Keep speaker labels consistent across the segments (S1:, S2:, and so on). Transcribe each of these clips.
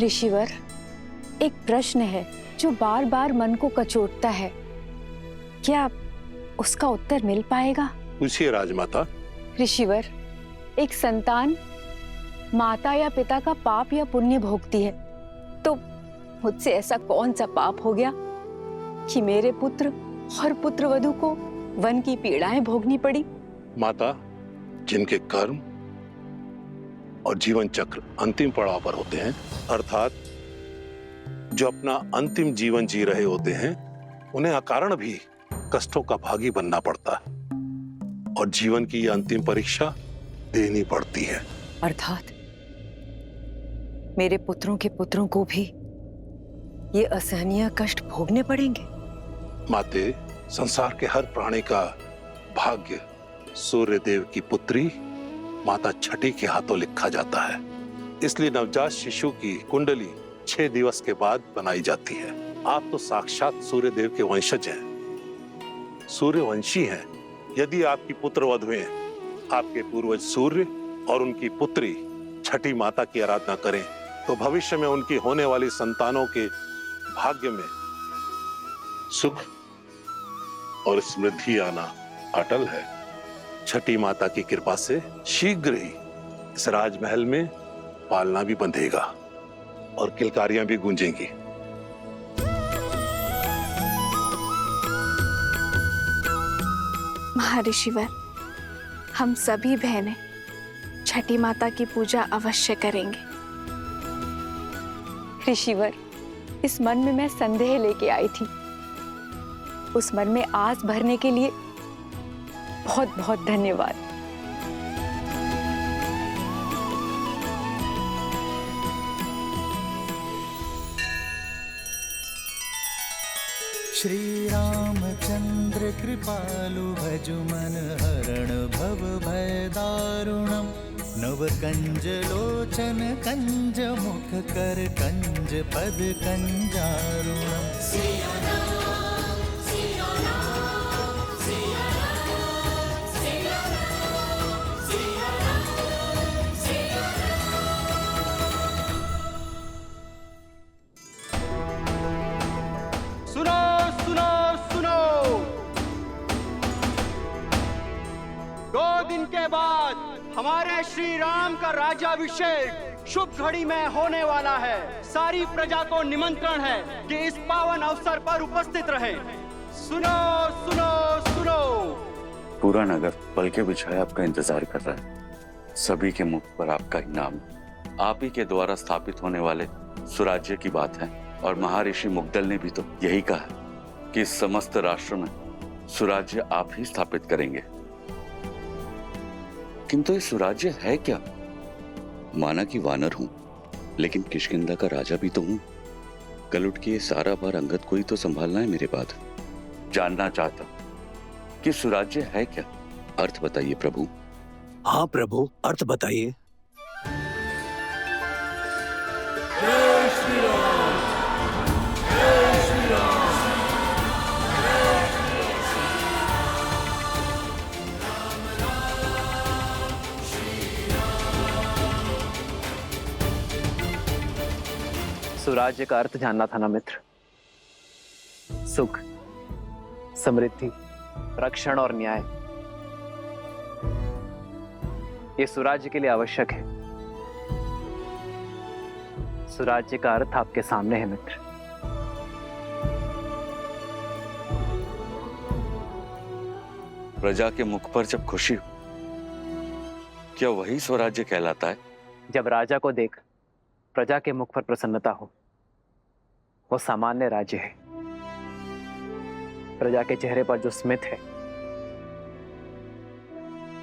S1: ऋषिवर, एक प्रश्न है जो बार बार मन को कचोटता है। क्या उसका उत्तर मिल पाएगा?
S2: पूछिए राजमाता।
S1: ऋषिवर, एक संतान माता या पिता का पाप या पुण्य भोगती है, तो मुझसे ऐसा कौन सा पाप हो गया कि मेरे पुत्र और पुत्रवधू को वन की पीड़ाएं भोगनी पड़ी?
S2: माता, जिनके कर्म और जीवन चक्र अंतिम पड़ाव पर होते हैं, अर्थात जो अपना अंतिम जीवन जी रहे होते हैं, उन्हें अकारण भी कष्टों का भागी बनना पड़ता है और जीवन की यह अंतिम परीक्षा देनी पड़ती है।
S1: अर्थात मेरे पुत्रों के पुत्रों को भी ये असहनीय कष्ट भोगने पड़ेंगे।
S2: माते, संसार के हर प्राणी का भाग्य सूर्य देव की पुत्री माता छठी के हाथों लिखा जाता है। इसलिए नवजात शिशु की कुंडली 6 दिवस के बाद बनाई जाती है। आप तो साक्षात सूर्य देव के वंशज हैं, सूर्यवंशी हैं। यदि आपकी पुत्र वधुएं आपके पूर्वज सूर्य और उनकी पुत्री छठी माता की आराधना करें, तो भविष्य में उनकी होने वाली संतानों के भाग्य में सुख और समृद्धि आना अटल है। छठी माता की कृपा से शीघ्र ही इस राजमहल में पालना भी बंधेगा और किलकारियां भी गूंजेंगी।
S3: महर्षिवर, हम सभी बहनें छठी माता की पूजा अवश्य करेंगे।
S1: ऋषिवर, इस मन में मैं संदेह लेके आई थी, उस मन में आस भरने के लिए बहुत बहुत धन्यवाद।
S4: श्री रामचंद्र कृपालु भजु मन हरण भव भय दारुणम। नव कंज लोचन कंज मुख कर कंज पद कंजारुणम।
S5: सुनो सुनो सुनो, 2 दिन के बाद हमारे श्री राम का राज्याभिषेक शुभ घड़ी में होने वाला है। सारी प्रजा को निमंत्रण है कि इस पावन अवसर पर उपस्थित रहे। सुनो सुनो सुनो।
S6: पूरा नगर पलके बिछाए आपका इंतजार कर रहा है। सभी के मुख पर आपका ही नाम, आप ही के द्वारा स्थापित होने वाले सुराज्य की बात है। और महर्षि मुग्दल ने भी तो यही कहा कि इस समस्त राष्ट्र में सुराज्य आप ही स्थापित करेंगे। किंतु ये सुराज्य है क्या? माना कि वानर हूं, लेकिन किष्किंधा का राजा भी तो हूं। कल उठ के ये सारा भार अंगद को ही तो संभालना है मेरे बाद। जानना चाहता कि सुराज्य है क्या? अर्थ बताइए प्रभु।
S7: हाँ प्रभु, अर्थ बताइए।
S8: सुराज्य का अर्थ जानना था ना मित्र। सुख, समृद्धि, रक्षण और न्याय, ये सुराज्य के लिए आवश्यक है। सुराज्य का अर्थ आपके सामने है मित्र।
S6: प्रजा के मुख पर जब खुशी हो, क्या वही स्वराज्य कहलाता है?
S8: जब राजा को देख प्रजा के मुख पर प्रसन्नता हो, वो सामान्य राज्य है। प्रजा के चेहरे पर जो स्मित है,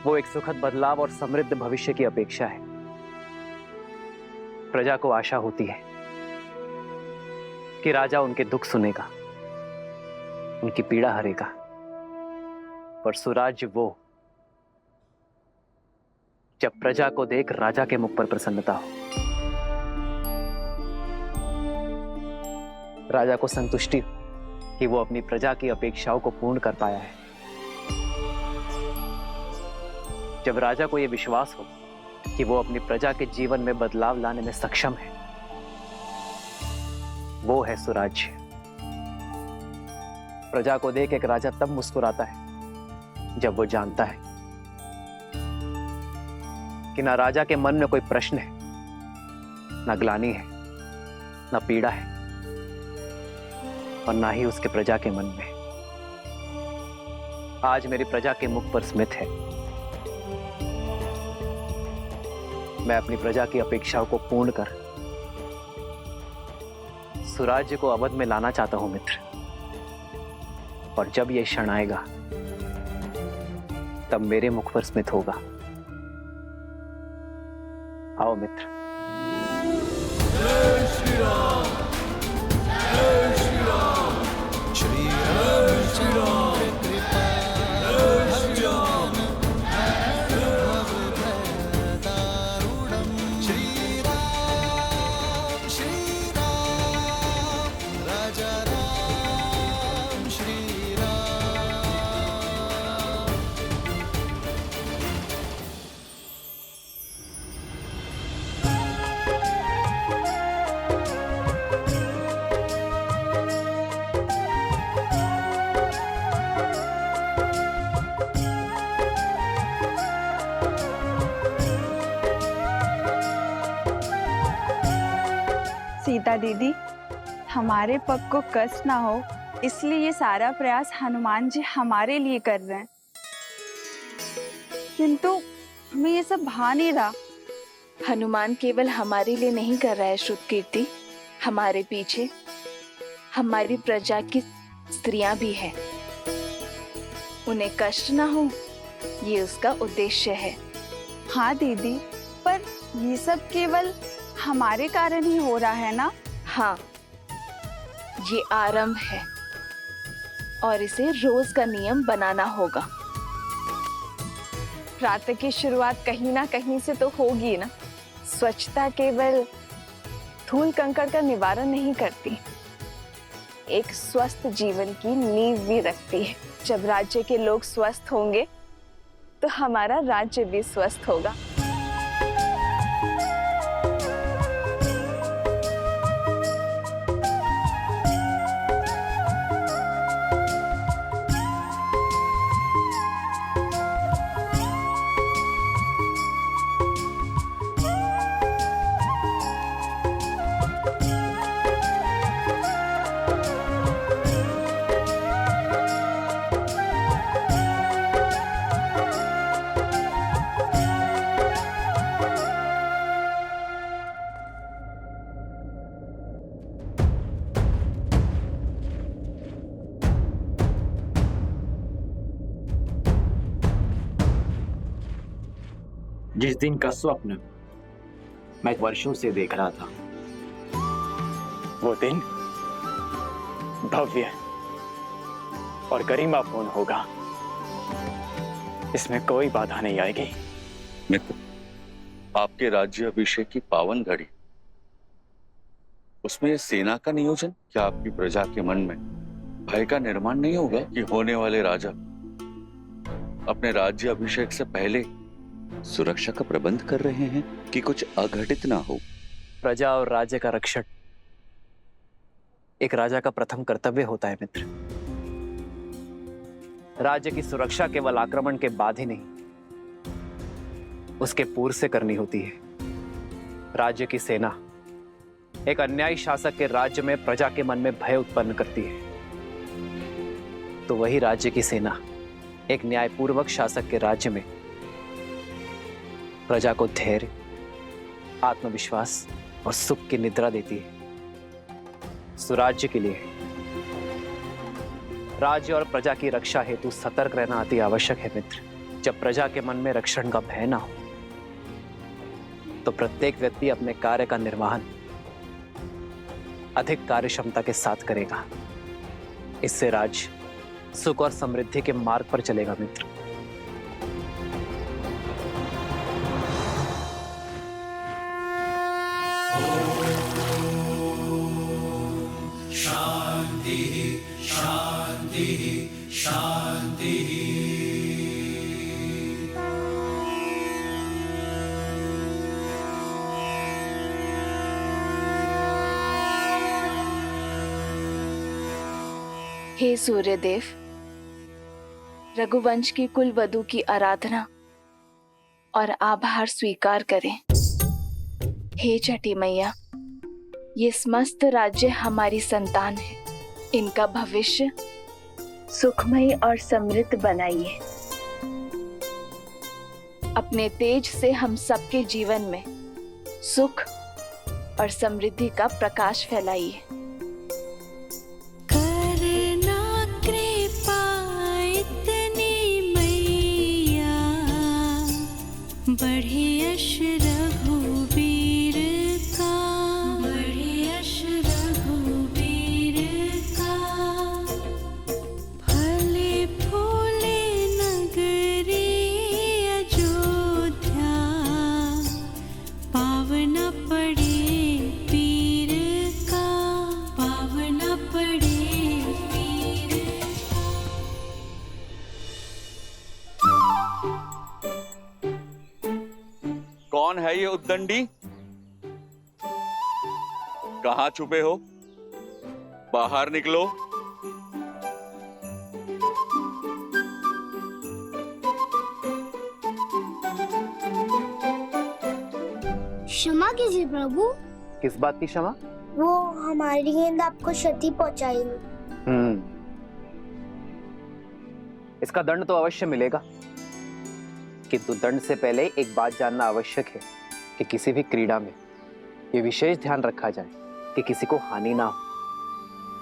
S8: वो एक सुखद बदलाव और समृद्ध भविष्य की अपेक्षा है। प्रजा को आशा होती है कि राजा उनके दुख सुनेगा, उनकी पीड़ा हरेगा। पर सुराज्य वो जब प्रजा को देख राजा के मुख पर प्रसन्नता हो, राजा को संतुष्टि हो कि वो अपनी प्रजा की अपेक्षाओं को पूर्ण कर पाया है। जब राजा को यह विश्वास हो कि वो अपनी प्रजा के जीवन में बदलाव लाने में सक्षम है, वो है सुराज्य। प्रजा को देख एक राजा तब मुस्कुराता है जब वो जानता है कि ना राजा के मन में कोई प्रश्न है, ना ग्लानि है, ना पीड़ा है, और ना ही उसके प्रजा के मन में। आज मेरी प्रजा के मुख पर स्मित है। मैं अपनी प्रजा की अपेक्षाओं को पूर्ण कर सुराज्य को अवध में लाना चाहता हूं मित्र। और जब यह क्षण आएगा तब मेरे मुख पर स्मित होगा। आओ मित्र।
S3: सीता दीदी, हमारे पग को कष्ट ना हो इसलिए ये सारा प्रयास हनुमान जी हमारे लिए कर रहे हैं, किंतु हमें ये सब भा नहीं रहा।
S9: हनुमान केवल हमारे लिए नहीं कर रहा है श्रुत कीर्ति, हमारे पीछे हमारी प्रजा की स्त्रियां भी हैं। उन्हें कष्ट ना हो ये उसका उद्देश्य है।
S3: हाँ दीदी, पर ये सब केवल हमारे कारण ही हो रहा है ना?
S9: हाँ, ये आरंभ है और इसे रोज का नियम बनाना होगा।
S1: प्रातः की शुरुआत कहीं ना कहीं से तो होगी ना। स्वच्छता केवल धूल कंकड़ का निवारण नहीं करती, एक स्वस्थ जीवन की नींव भी रखती है। जब राज्य के लोग स्वस्थ होंगे तो हमारा राज्य भी स्वस्थ होगा।
S7: जिस दिन का स्वप्न मैं वर्षों से देख रहा था, वो दिन भव्य और गरिमापूर्ण होगा। इसमें कोई बाधा नहीं आएगी।
S6: मित्र, आपके राज्य अभिषेक की पावन घड़ी, उसमें सेना का नियोजन, क्या आपकी प्रजा के मन में भय का निर्माण नहीं होगा कि होने वाले राजा अपने राज्य अभिषेक से पहले सुरक्षा का प्रबंध कर रहे हैं कि कुछ अघटित ना हो?
S8: प्रजा और राज्य का रक्षण एक राजा का प्रथम कर्तव्य होता है मित्र। राज्य की सुरक्षा केवल आक्रमण के बाद ही नहीं, उसके पूर्व से करनी होती है। राज्य की सेना एक अन्यायी शासक के राज्य में प्रजा के मन में भय उत्पन्न करती है, तो वही राज्य की सेना एक न्यायपूर्वक शासक के राज्य में प्रजा को धैर्य, आत्मविश्वास और सुख की निद्रा देती है। सुराज्य के लिए राज्य और प्रजा की रक्षा हेतु सतर्क रहना अति आवश्यक है मित्र। जब प्रजा के मन में रक्षण का भय ना हो तो प्रत्येक व्यक्ति अपने कार्य का निर्वहन अधिक कार्यक्षमता के साथ करेगा। इससे राज्य सुख और समृद्धि के मार्ग पर चलेगा मित्र।
S4: शांति शांति शांति।
S9: हे सूर्यदेव, रघुवंश की कुल वधू की आराधना और आभार स्वीकार करें। हे छठी मैया, ये समस्त राज्य हमारी संतान है, इनका भविष्य सुखमय और समृद्ध बनाइए। अपने तेज से हम सबके जीवन में सुख और समृद्धि का प्रकाश फैलाइए।
S10: करना कृपा इतनी मैया, बढ़े यश रघुवीर का, बढ़े यश रघुवीर का। फले फूले नगरी अयोध्या, पावन पड़े पीर का, पावन पड़े पीर
S6: कौन है ये उद्दंडी? कहाँ छुपे हो? बाहर निकलो।
S10: क्षमा कीजिए प्रभु,
S8: किस बात की क्षमा?
S10: वो हमारी गेंद आपको क्षति पहुंचाई।
S8: इसका दंड तो अवश्य मिलेगा, किंतु दंड से पहले एक बात जानना आवश्यक है कि किसी भी क्रीड़ा में ये विशेष ध्यान रखा जाए कि किसी को हानि ना हो,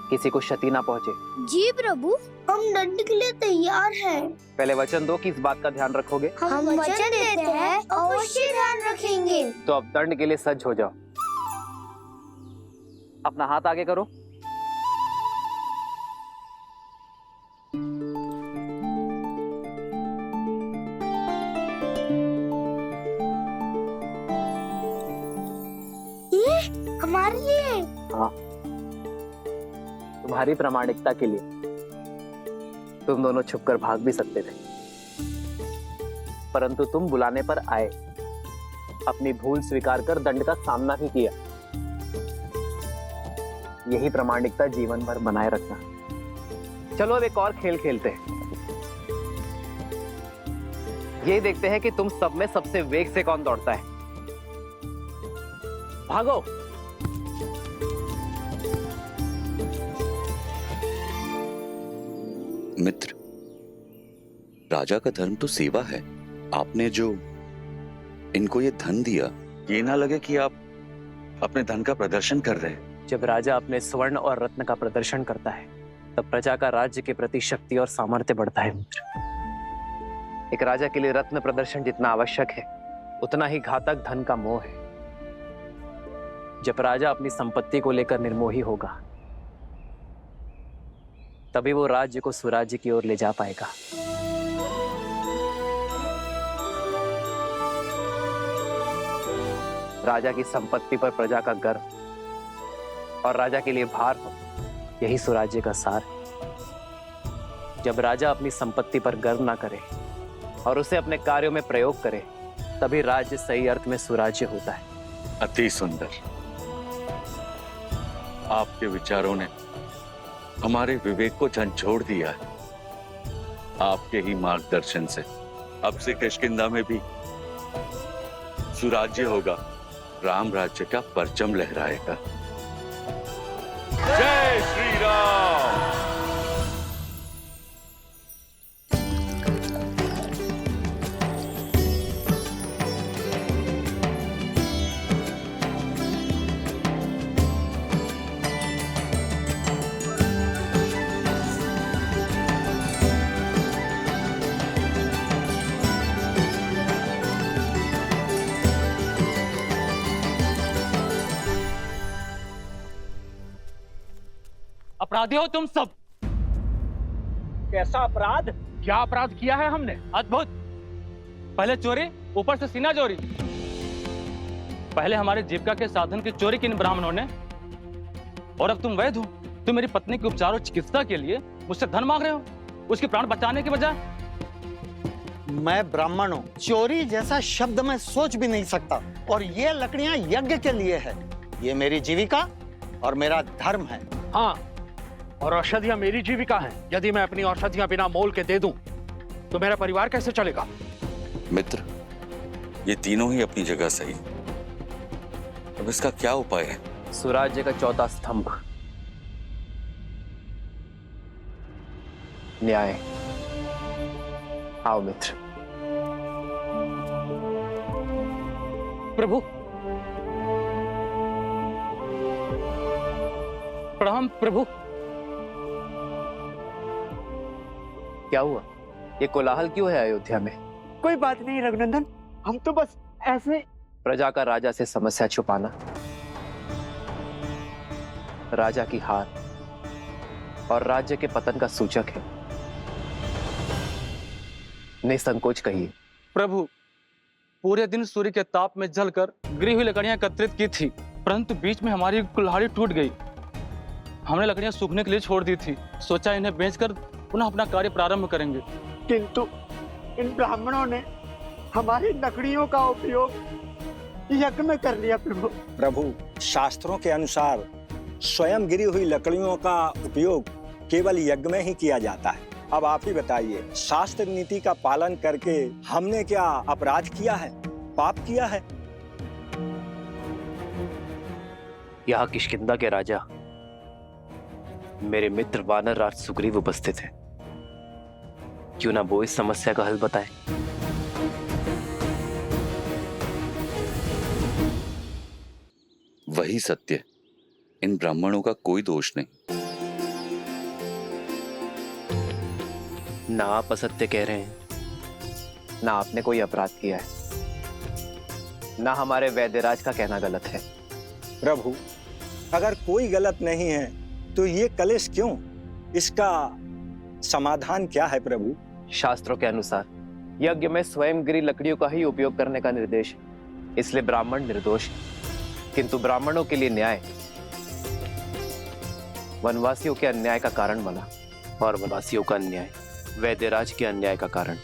S8: किसी को क्षति ना पहुंचे।
S10: जी प्रभु, हम दंड के लिए तैयार हैं।
S8: पहले वचन दो कि इस बात का ध्यान रखोगे।
S10: हम वचन देते हैं, अवश्य ध्यान रखेंगे।
S8: तो अब दंड के लिए सज्ज हो जाओ। अपना हाथ आगे करो।
S10: ये हमारे लिए।
S8: हाँ, तुम्हारी प्रामाणिकता के लिए। तुम दोनों छुपकर भाग भी सकते थे, परंतु तुम बुलाने पर आए, अपनी भूल स्वीकार कर दंड का सामना भी किया। यही प्रामाणिकता जीवन भर बनाए रखना। चलो अब एक और खेल खेलते हैं। ये देखते हैं कि तुम सब में सबसे वेग से कौन दौड़ता है। भागो।
S6: मित्र, राजा का धर्म तो सेवा है। आपने जो इनको ये धन दिया, ये ना लगे कि आप अपने धन का प्रदर्शन कर रहे हैं।
S8: जब राजा अपने स्वर्ण और रत्न का प्रदर्शन करता है, तब प्रजा का राज्य के प्रति शक्ति और सामर्थ्य बढ़ता है। मित्र, एक राजा के लिए रत्न प्रदर्शन जितना आवश्यक है, उतना ही घातक धन का मोह है। जब राजा अपनी संपत्ति को लेकर निर्मोही होगा, तभी वो राज्य को स्वराज्य की ओर ले जा पाएगा। राजा की संपत्ति पर प्रजा का गर्व और राजा के लिए भार हो, यही स्वराज्य का सार है। जब राजा अपनी संपत्ति पर गर्व ना करे और उसे अपने कार्यों में प्रयोग करे, तभी राज्य सही अर्थ में स्वराज्य होता है।
S6: अति सुंदर। आपके विचारों ने हमारे विवेक को झंझोड़ दिया है। आपके ही मार्गदर्शन से अब से किष्किंधा में भी सुराज्य होगा, राम राज्य का परचम लहराएगा। जय श्री राम।
S11: अपराधी हो तुम सब।
S5: कैसा अपराध?
S11: क्या अपराध किया है हमने? अद्भुत। पहले चोरी, ऊपर से सीना चोरी। पहले हमारे जीविका के साधन की चोरी की इन ब्राह्मणों ने, और अब तुम वैध हो। तुम मेरी पत्नी के उपचार और चिकित्सा के लिए मुझसे धन मांग रहे हो, उसके प्राण बचाने के बजाय।
S5: मैं ब्राह्मण हूँ, चोरी जैसा शब्द मैं सोच भी नहीं सकता। और ये लकड़ियां यज्ञ के लिए है। ये मेरी जीविका और मेरा धर्म है।
S11: हाँ,
S12: और औषधियां मेरी जीविका हैं। यदि मैं अपनी औषधियां बिना मोल के दे दूं तो मेरा परिवार कैसे चलेगा?
S6: मित्र, ये तीनों ही अपनी जगह सही। अब इसका क्या उपाय है?
S8: सुराज्य का चौथा स्तंभ, न्याय। आओ मित्र।
S11: प्रभु, प्रणाम प्रभु।
S8: क्या हुआ? ये कोलाहल क्यों है अयोध्या में?
S5: कोई बात नहीं रघुनंदन, हम तो बस ऐसे।
S8: प्रजा का राजा से समस्या छुपाना राजा की हार और राज्य के पतन का सूचक है। निसंकोच कहिए।
S11: प्रभु, पूरे दिन सूर्य के ताप में जलकर गिरी हुई लकड़ियां एकत्रित की थी, परंतु बीच में हमारी कुल्हाड़ी टूट गई। हमने लकड़ियां सूखने के लिए छोड़ दी थी, सोचा इन्हें बेचकर पुनः अपना कार्य प्रारंभ करेंगे।
S5: किंतु इन ब्राह्मणों ने हमारी लकड़ियों का उपयोग यज्ञ में कर लिया।
S13: प्रभु, शास्त्रों के अनुसार स्वयं गिरी हुई लकड़ियों का उपयोग केवल यज्ञ में ही किया जाता है। अब आप ही बताइए, शास्त्र नीति का पालन करके हमने क्या अपराध किया है, पाप किया है?
S8: यहाँ किष्किंधा के राजा मेरे मित्र वानर राज सुग्रीव उपस्थित है। क्यों ना वो इस समस्या का हल बताए।
S6: वही सत्य, इन ब्राह्मणों का कोई दोष नहीं।
S8: ना आप असत्य कह रहे हैं, ना आपने कोई अपराध किया है, ना हमारे वैद्यराज का कहना गलत है।
S13: प्रभु, अगर कोई गलत नहीं है तो ये कलेश क्यों? इसका समाधान क्या है प्रभु?
S8: शास्त्रों के अनुसार यज्ञ में स्वयं गिरी लकड़ियों का ही उपयोग करने का निर्देश है, इसलिए ब्राह्मण निर्दोष है। किंतु ब्राह्मणों के लिए न्याय वनवासियों के अन्याय का कारण बना, और वनवासियों का अन्याय वैद्यराज के अन्याय का कारण।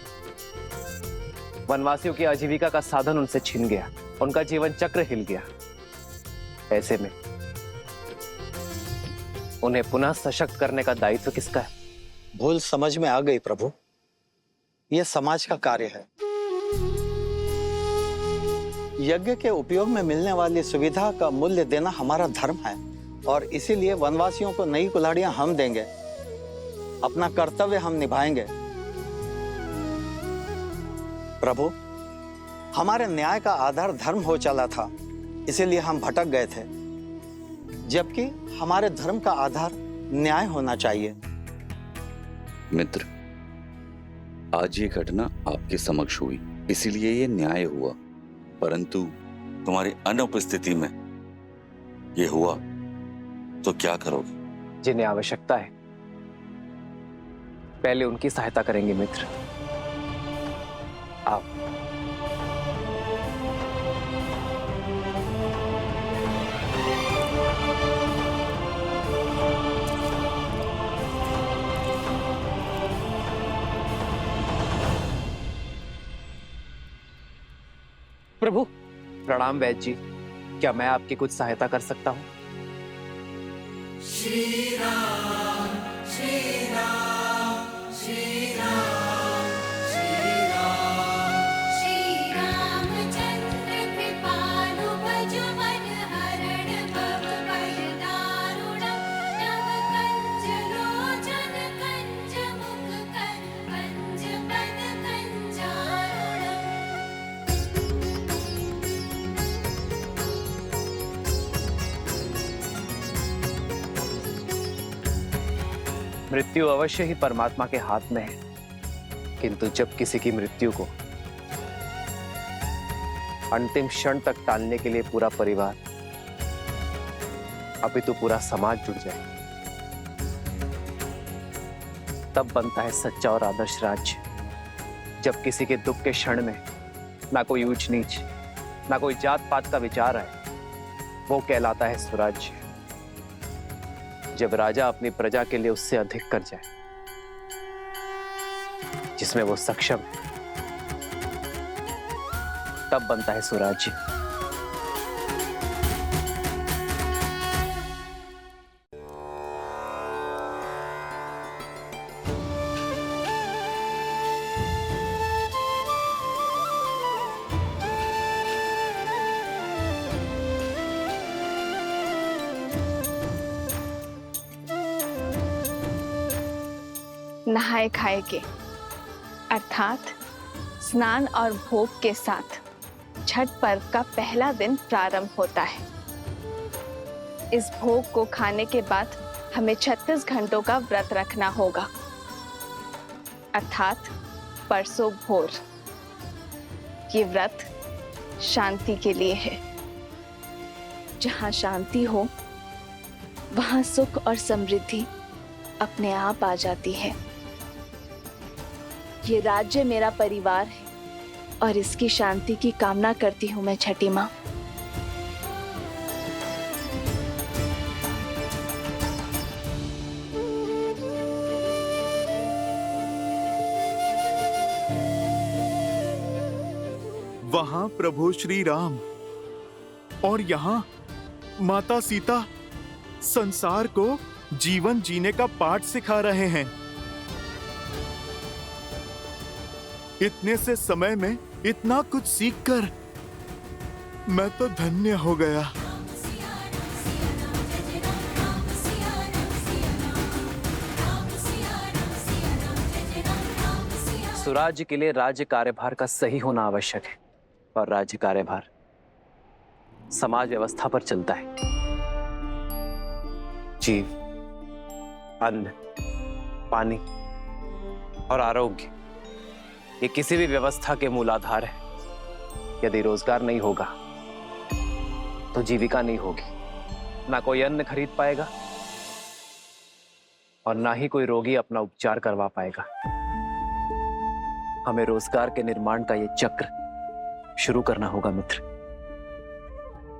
S8: वनवासियों की आजीविका का साधन उनसे छिन गया, उनका जीवन चक्र हिल गया। ऐसे में उन्हें पुनः सशक्त करने का दायित्व किसका है?
S13: भूल समझ में आ गई प्रभु, यह समाज का कार्य है। यज्ञ के उपयोग में मिलने वाली सुविधा का मूल्य देना हमारा धर्म है, और इसीलिए वनवासियों को नई कुल्हाड़ियां हम देंगे। अपना कर्तव्य हम निभाएंगे। प्रभु, हमारे न्याय का आधार धर्म हो चला था, इसीलिए हम भटक गए थे, जबकि हमारे धर्म का आधार न्याय होना चाहिए।
S6: मित्र, आज ये घटना आपके समक्ष हुई, इसीलिए ये न्याय हुआ, परंतु तुम्हारी अनुपस्थिति में ये हुआ तो क्या करोगे?
S8: जिन्हें आवश्यकता है पहले उनकी सहायता करेंगे मित्र। आप
S11: प्रभु।
S8: प्रणाम वैद्य जी, क्या मैं आपकी कुछ सहायता कर सकता हूँ?
S4: श्री राम श्री राम श्री राम श्री राम श्री रामचंद्र कृपालु भज मन हरण भव भय दारुणं नव कंज लोचन कंज मुख कंज पद कंजारुणम्।
S8: मृत्यु अवश्य ही परमात्मा के हाथ में है, किंतु जब किसी की मृत्यु को अंतिम क्षण तक टालने के लिए पूरा परिवार, अपितु पूरा समाज जुट जाए, तब बनता है सच्चा और आदर्श राज्य। जब किसी के दुख के क्षण में ना कोई ऊंच नीच, ना कोई जात पात का विचार आए, वो कहलाता है स्वराज्य। जब राजा अपनी प्रजा के लिए उससे अधिक कर जाए, जिसमें वो सक्षम है, तब बनता है स्वराज्य।
S9: नहाए खाए के अर्थात स्नान और भोग के साथ छठ पर्व का पहला दिन प्रारंभ होता है। इस भोग को खाने के बाद हमें 36 घंटों का व्रत रखना होगा, अर्थात परसों भोर। ये व्रत शांति के लिए है। जहाँ शांति हो वहाँ सुख और समृद्धि अपने आप आ जाती है। ये राज्य मेरा परिवार है और इसकी शांति की कामना करती हूँ मैं छठी माँ।
S14: वहां प्रभु श्री राम और यहाँ माता सीता संसार को जीवन जीने का पाठ सिखा रहे हैं। इतने से समय में इतना कुछ सीखकर मैं तो धन्य हो गया।
S8: सुराज्य के लिए राज्य कार्यभार का सही होना आवश्यक है और राज्य कार्यभार समाज व्यवस्था पर चलता है। जीव, अन्न, पानी और आरोग्य ये किसी भी व्यवस्था के मूलाधार है। यदि रोजगार नहीं होगा तो जीविका नहीं होगी। ना कोई अन्न खरीद पाएगा और ना ही कोई रोगी अपना उपचार करवा पाएगा। हमें रोजगार के निर्माण का ये चक्र शुरू करना होगा मित्र।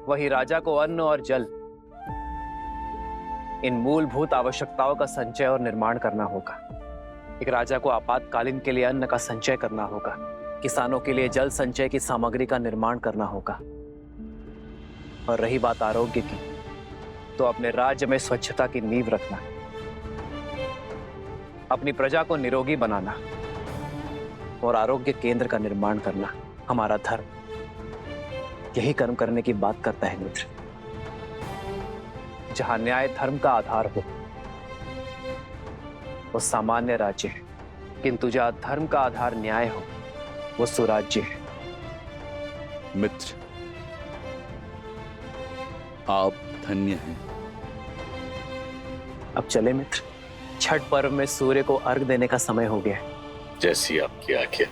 S8: वही राजा को अन्न और जल, इन मूलभूत आवश्यकताओं का संचय और निर्माण करना होगा। एक राजा को आपातकालीन के लिए अन्न का संचय करना होगा, किसानों के लिए जल संचय की सामग्री का निर्माण करना होगा। और रही बात आरोग्य की, तो अपने राज्य में स्वच्छता की नींव रखना, अपनी प्रजा को निरोगी बनाना और आरोग्य केंद्र का निर्माण करना हमारा धर्म यही कर्म करने की बात करता है मित्र। जहां न्याय धर्म का आधार हो वो सामान्य राज्य है, किंतु जहां धर्म का आधार न्याय हो वो सुराज्य है।
S6: मित्र, आप धन्य हैं।
S8: अब चले मित्र, छठ पर्व में सूर्य को अर्घ देने का समय हो गया है।
S6: जैसी आपकी आज्ञा।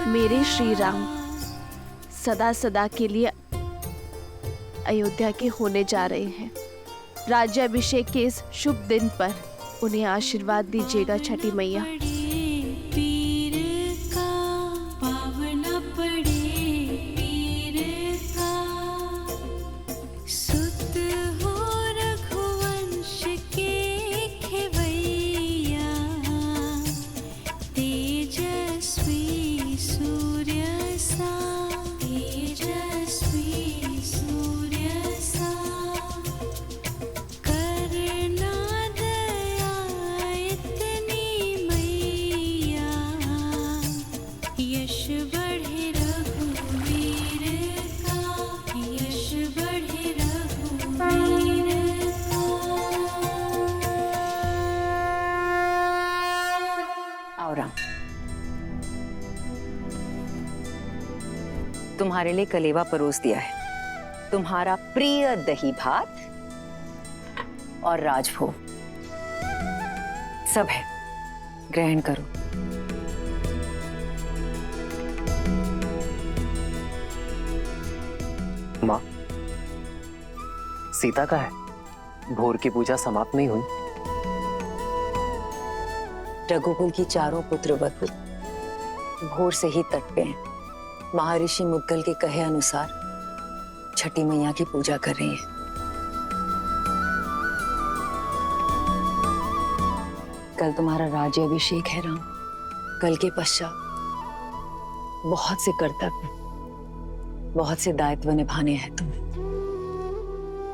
S9: मेरे श्री राम सदा सदा के लिए अयोध्या के होने जा रहे हैं। राज्याभिषेक के इस शुभ दिन पर उन्हें आशीर्वाद दीजिएगा छठी मैया।
S1: तुम्हारे लिए कलेवा परोस दिया है, तुम्हारा प्रिय दही भात और राजभोग सब है, ग्रहण करो।
S8: माँ, सीता का है, भोर की पूजा समाप्त नहीं हुई।
S1: रघुकुल की चारों पुत्र वधु भोर से ही तट पे हैं। महर्षि मुद्गल के कहे अनुसार छठी मैया की पूजा कर रही है। कल तुम्हारा राज्याभिषेक है राम। कल के पश्चात बहुत से कर्तव्य, बहुत से दायित्व निभाने हैं तुम्हें।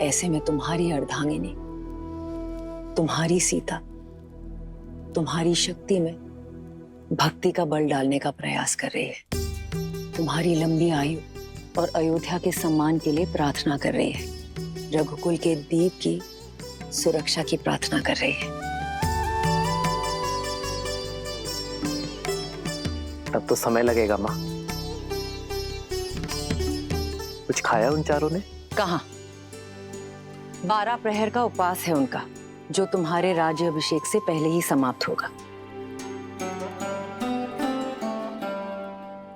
S1: ऐसे में तुम्हारी अर्धांगिनी, तुम्हारी सीता, तुम्हारी शक्ति में भक्ति का बल डालने का प्रयास कर रही है। तुम्हारी लंबी आयु और अयोध्या के सम्मान के लिए प्रार्थना कर रही है। रघुकुल के दीप की सुरक्षा की प्रार्थना कर रही है।
S8: तब तो समय लगेगा माँ। कुछ खाया उन चारों ने?
S1: कहाँ? 12 प्रहर का उपवास है उनका, जो तुम्हारे राज्य अभिषेक से पहले ही समाप्त होगा।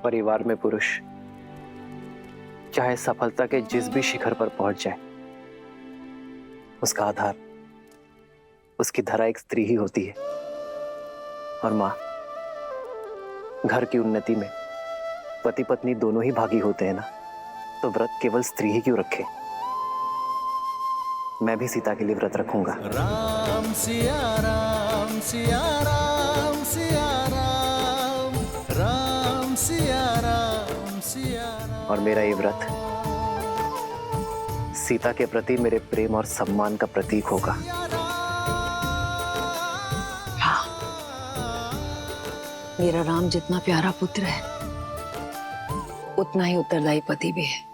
S8: परिवार में पुरुष चाहे सफलता के जिस भी शिखर पर पहुंच जाए, उसका आधार, उसकी धरा एक स्त्री ही होती है। और माँ, घर की उन्नति में पति पत्नी दोनों ही भागी होते हैं ना, तो व्रत केवल स्त्री ही क्यों रखे? मैं भी सीता के लिए व्रत रखूंगा।
S4: राम सिया राम सिया राम सिया राम, राम सिया राम सिया राम।
S8: और मेरा ये व्रत सीता के प्रति मेरे प्रेम और सम्मान का प्रतीक होगा।
S1: हाँ, मेरा राम जितना प्यारा पुत्र है, उतना ही उत्तरदायी पति भी है।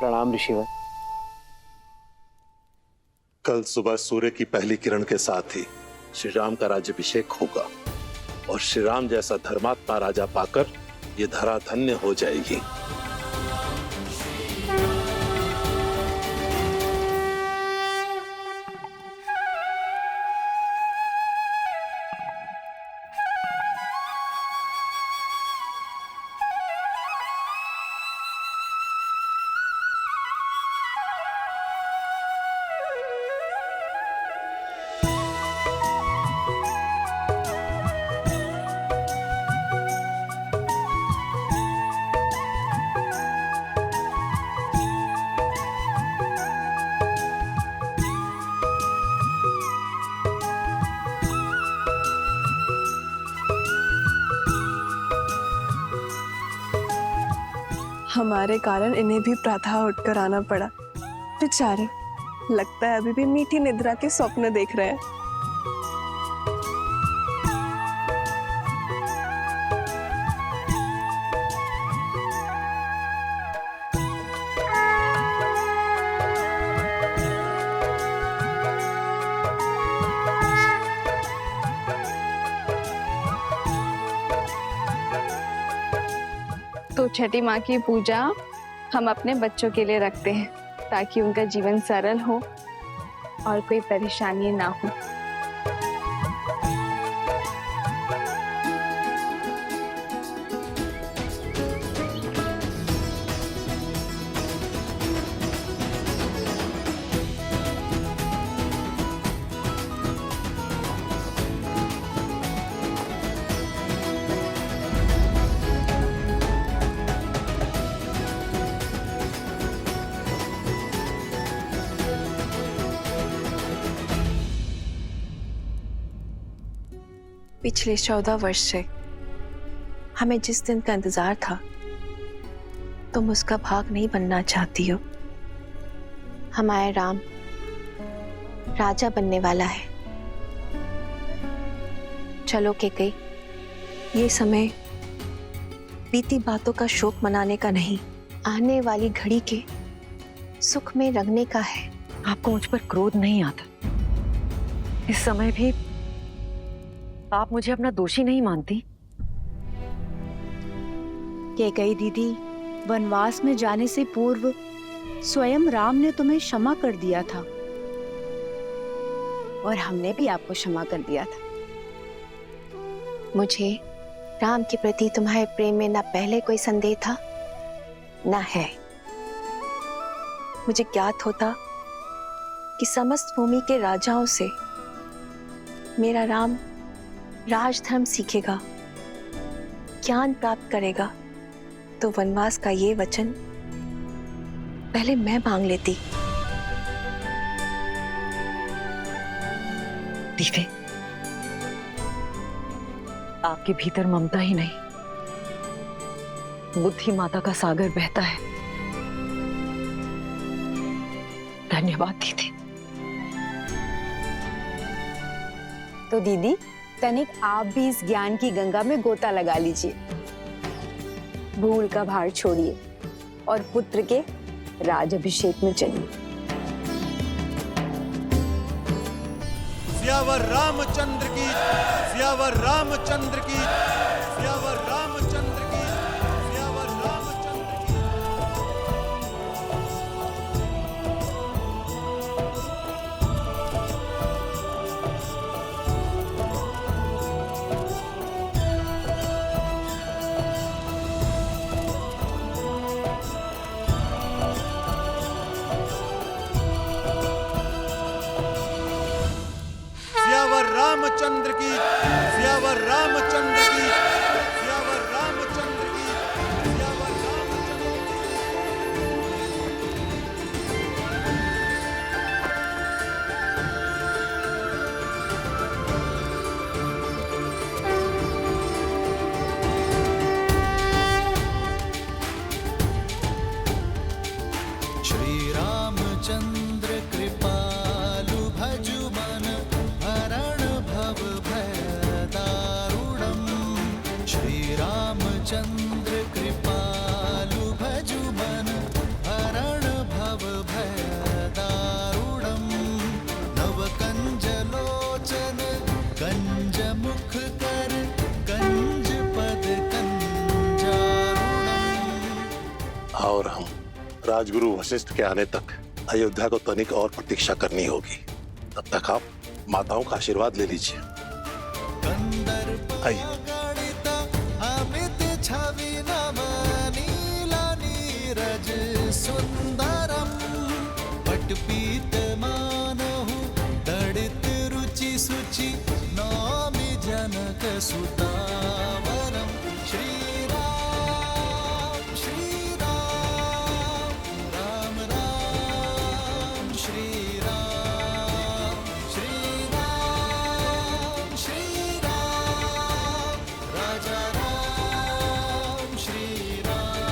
S8: प्रणाम ऋषिवर।
S2: कल सुबह सूर्य की पहली किरण के साथ ही श्री राम का राज्याभिषेक होगा और श्री राम जैसा धर्मात्मा राजा पाकर ये धरा धन्य हो जाएगी।
S3: हमारे कारण इन्हें भी प्रातः उठकर आना पड़ा। बेचारे, लगता है अभी भी मीठी निद्रा के स्वप्न देख रहे हैं। तो छठी माँ की पूजा हम अपने बच्चों के लिए रखते हैं, ताकि उनका जीवन सरल हो और कोई परेशानी ना हो। पिछले 14 वर्ष से हमें जिस दिन का इंतजार था, तुम उसका भाग नहीं बनना चाहती हो। हमारा राम राजा बनने वाला है। चलो कैकेयी, ये समय बीती बातों का शोक मनाने का नहीं, आने वाली घड़ी के सुख में रंगने का है।
S1: आपको मुझ पर क्रोध नहीं आता? इस समय भी आप मुझे अपना दोषी नहीं मानती?
S3: कैकेयी दीदी, वनवास में जाने से पूर्व स्वयं राम ने तुम्हें क्षमा कर दिया था, और हमने भी आपको क्षमा कर दिया था।
S9: मुझे राम के प्रति तुम्हारे प्रेम में न पहले कोई संदेह था, न है। मुझे ज्ञात होता कि समस्त भूमि के राजाओं से मेरा राम राजधर्म सीखेगा
S3: ज्ञान प्राप्त करेगा तो वनवास का ये वचन पहले मैं मांग लेती।
S1: दीवे, आपके भीतर ममता ही नहीं, बुद्धि माता का सागर बहता है। धन्यवाद दीदी। तो दीदी, तनिक आप भी इस ज्ञान की गंगा में गोता लगा लीजिए। भूल का भार छोड़िए और पुत्र के राज अभिषेक में चलिए।
S4: सियावर रामचंद्र की, सियावर रामचंद्र की, सियावर रामचंद्र की, सियावर रामचंद्र की। सियावर रामचंद्र की, सियावर रामचंद्र की, सियावर रामचंद्र की, सियावर रामचंद्र की। श्री रामचंद्र कृपालु भजु मन हरण भव भय दारुणम्। श्री रामचंद्र कृपालु भजु मन हरण भव भय दारुणम्। नव कंज लोचन कंज मुख कर कंज पद कंजारुणम्।
S2: और हम राजगुरु वशिष्ठ के आने तक अयोध्या को तनिक और प्रतीक्षा करनी होगी। तब तक आप माताओं का आशीर्वाद ले लीजिए। आइए।
S4: अमित छवि नव नीला नीरज सुंदरम। पटपीत मानहु तड़ित रुचि सुचि नौमि जनक सुतावरम। श्री राम श्री राम, राम राम श्री राम, श्री राम श्री राम, राजा राम श्री राम।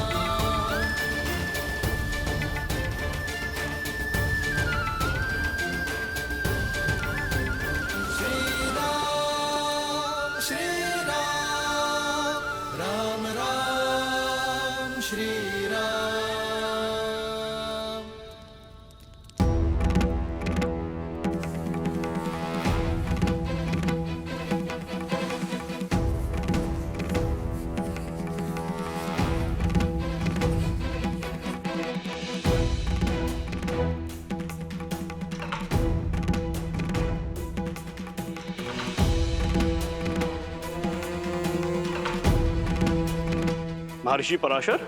S4: श्री राम श्री राम, राम राम श्री राम।
S15: महर्षि पराशर,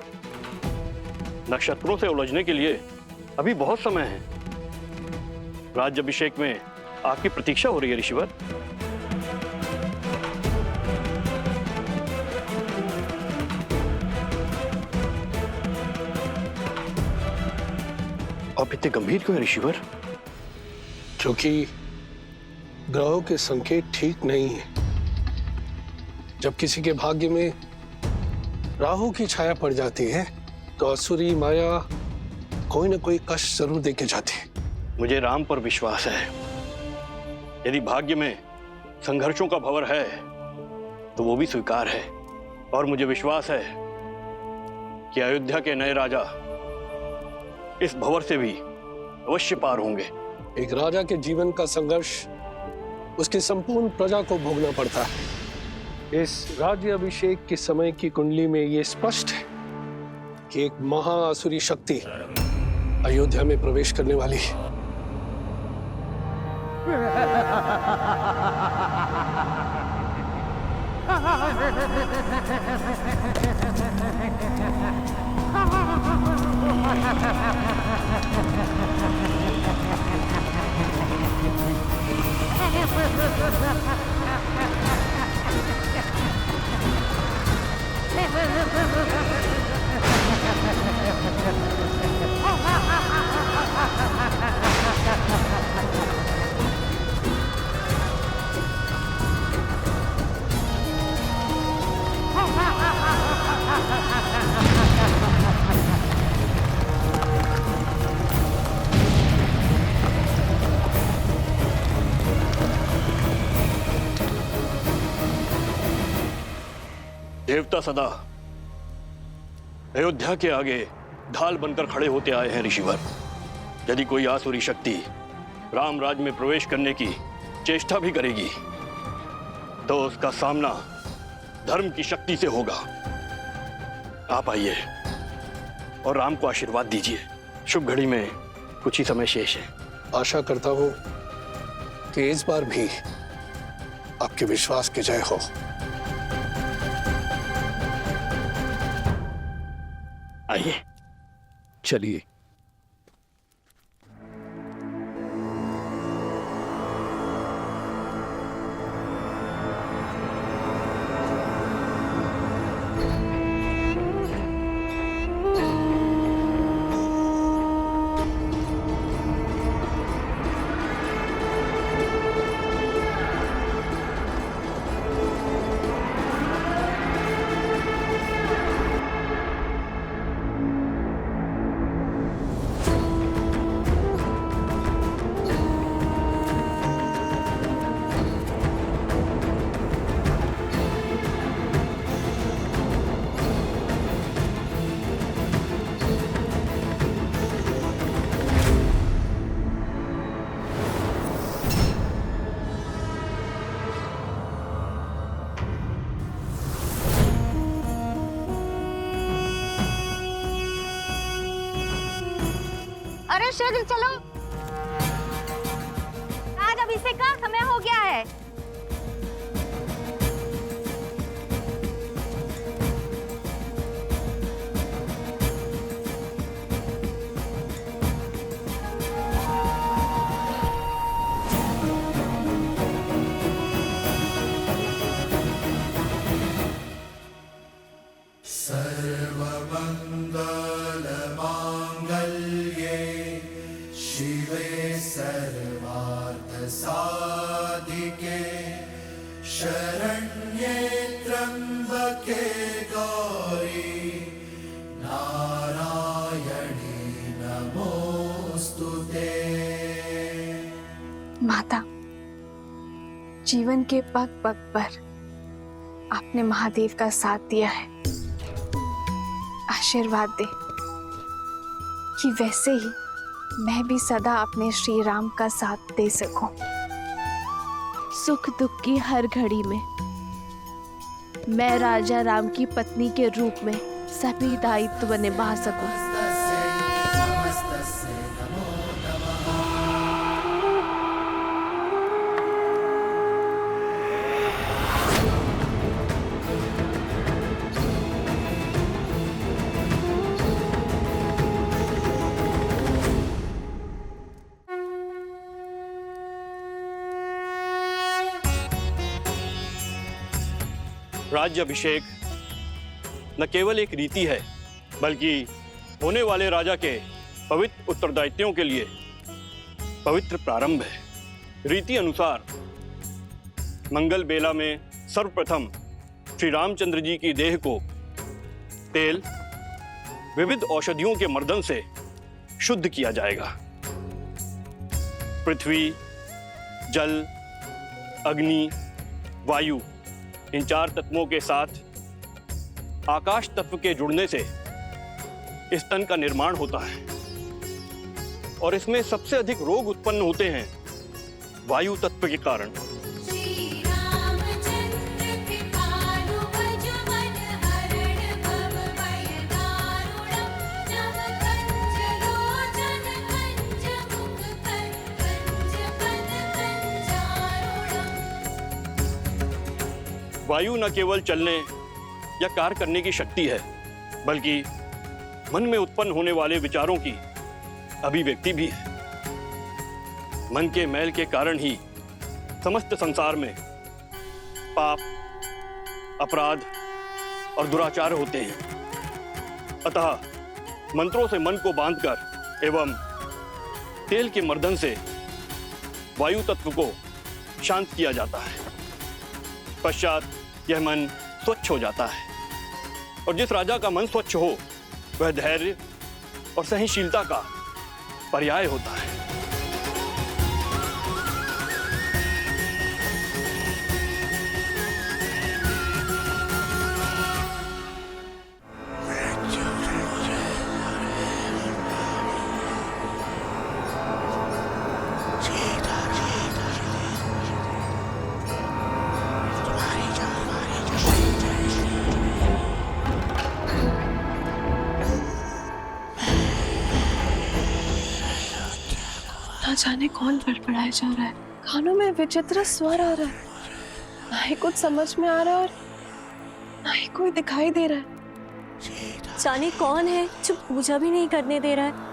S15: नक्षत्रों से उलझने के लिए अभी बहुत समय है। राज्याभिषेक में आपकी प्रतीक्षा हो रही है ऋषिवर। आप इतने गंभीर क्यों हैं ऋषिवर?
S2: क्योंकि ग्रहों के संकेत ठीक नहीं है। जब किसी के भाग्य में राहु की छाया पड़ जाती है तो असुरी माया कोई ना कोई कष्ट जरूर देके जाती है।
S15: मुझे राम पर विश्वास है। यदि भाग्य में संघर्षों का भंवर है तो वो भी स्वीकार है। और मुझे विश्वास है कि अयोध्या के नए राजा इस भंवर से भी अवश्य पार होंगे।
S2: एक राजा के जीवन का संघर्ष उसकी संपूर्ण प्रजा को भोगना पड़ता है। इस राज्य अभिषेक के समय की कुंडली में ये स्पष्ट है कि एक महाअसुरी शक्ति अयोध्या में प्रवेश करने वाली है।
S15: देवता सदा अयोध्या के आगे ढाल बनकर खड़े होते आए हैं ऋषिवर। यदि कोई आसुरी शक्ति राम राज्य में प्रवेश करने की चेष्टा भी करेगी तो उसका सामना धर्म की शक्ति से होगा। आप आइए और राम को आशीर्वाद दीजिए। शुभ घड़ी में कुछ ही समय शेष है।
S2: आशा करता हूं कि इस बार भी आपके विश्वास की जय हो।
S15: आइए
S2: चलिए।
S10: अरे शीघ्र चलो, आज अभिषेक का समय हो गया है।
S3: माता, जीवन के पग पग पर आपने महादेव का साथ दिया है। आशीर्वाद दे कि वैसे ही मैं भी सदा अपने श्री राम का साथ दे सकूं।
S16: सुख दुख की हर घड़ी में मैं राजा राम की पत्नी के रूप में सभी दायित्व निभा सकूं।
S15: राज्याभिषेक न केवल एक रीति है बल्कि होने वाले राजा के पवित्र उत्तरदायित्वों के लिए पवित्र प्रारंभ है। रीति अनुसार मंगल बेला में सर्वप्रथम श्री रामचंद्र जी की देह को तेल विविध औषधियों के मर्दन से शुद्ध किया जाएगा। पृथ्वी, जल, अग्नि, वायु, इन 4 तत्वों के साथ आकाश तत्व के जुड़ने से इस तन का निर्माण होता है और इसमें सबसे अधिक रोग उत्पन्न होते हैं वायु तत्व के कारण। वायु न केवल चलने या कार्य करने की शक्ति है बल्कि मन में उत्पन्न होने वाले विचारों की अभिव्यक्ति भी है। मन के मैल के कारण ही समस्त संसार में पाप, अपराध और दुराचार होते हैं। अतः मंत्रों से मन को बांधकर एवं तेल के मर्दन से वायु तत्व को शांत किया जाता है। पश्चात यह मन स्वच्छ हो जाता है और जिस राजा का मन स्वच्छ हो वह धैर्य और सहनशीलता का पर्याय होता है।
S3: ना जाने कौन बड़बड़ाया जा रहा है। कानों में विचित्र स्वर आ रहा है, ना ही कुछ समझ में आ रहा है और ना ही कोई दिखाई दे रहा है।
S1: जाने कौन है जो पूजा भी नहीं करने दे रहा है।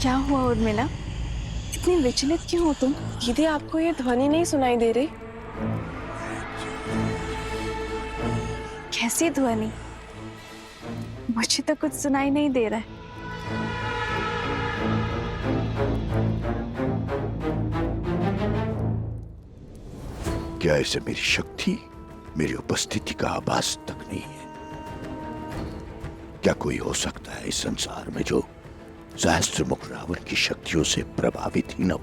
S3: क्या हुआ उर्मिला, इतनी विचलित क्यों हो तुम? दीदी आपको ये ध्वनि नहीं सुनाई दे रही?
S1: कैसी ध्वनि? मुझे तो कुछ सुनाई नहीं दे रहा है।
S17: क्या इसे मेरी शक्ति, मेरी उपस्थिति का आभास तक नहीं है? क्या कोई हो सकता है इस संसार में जो सहस्त्रमुख रावण की शक्तियों से प्रभावित ही न हो?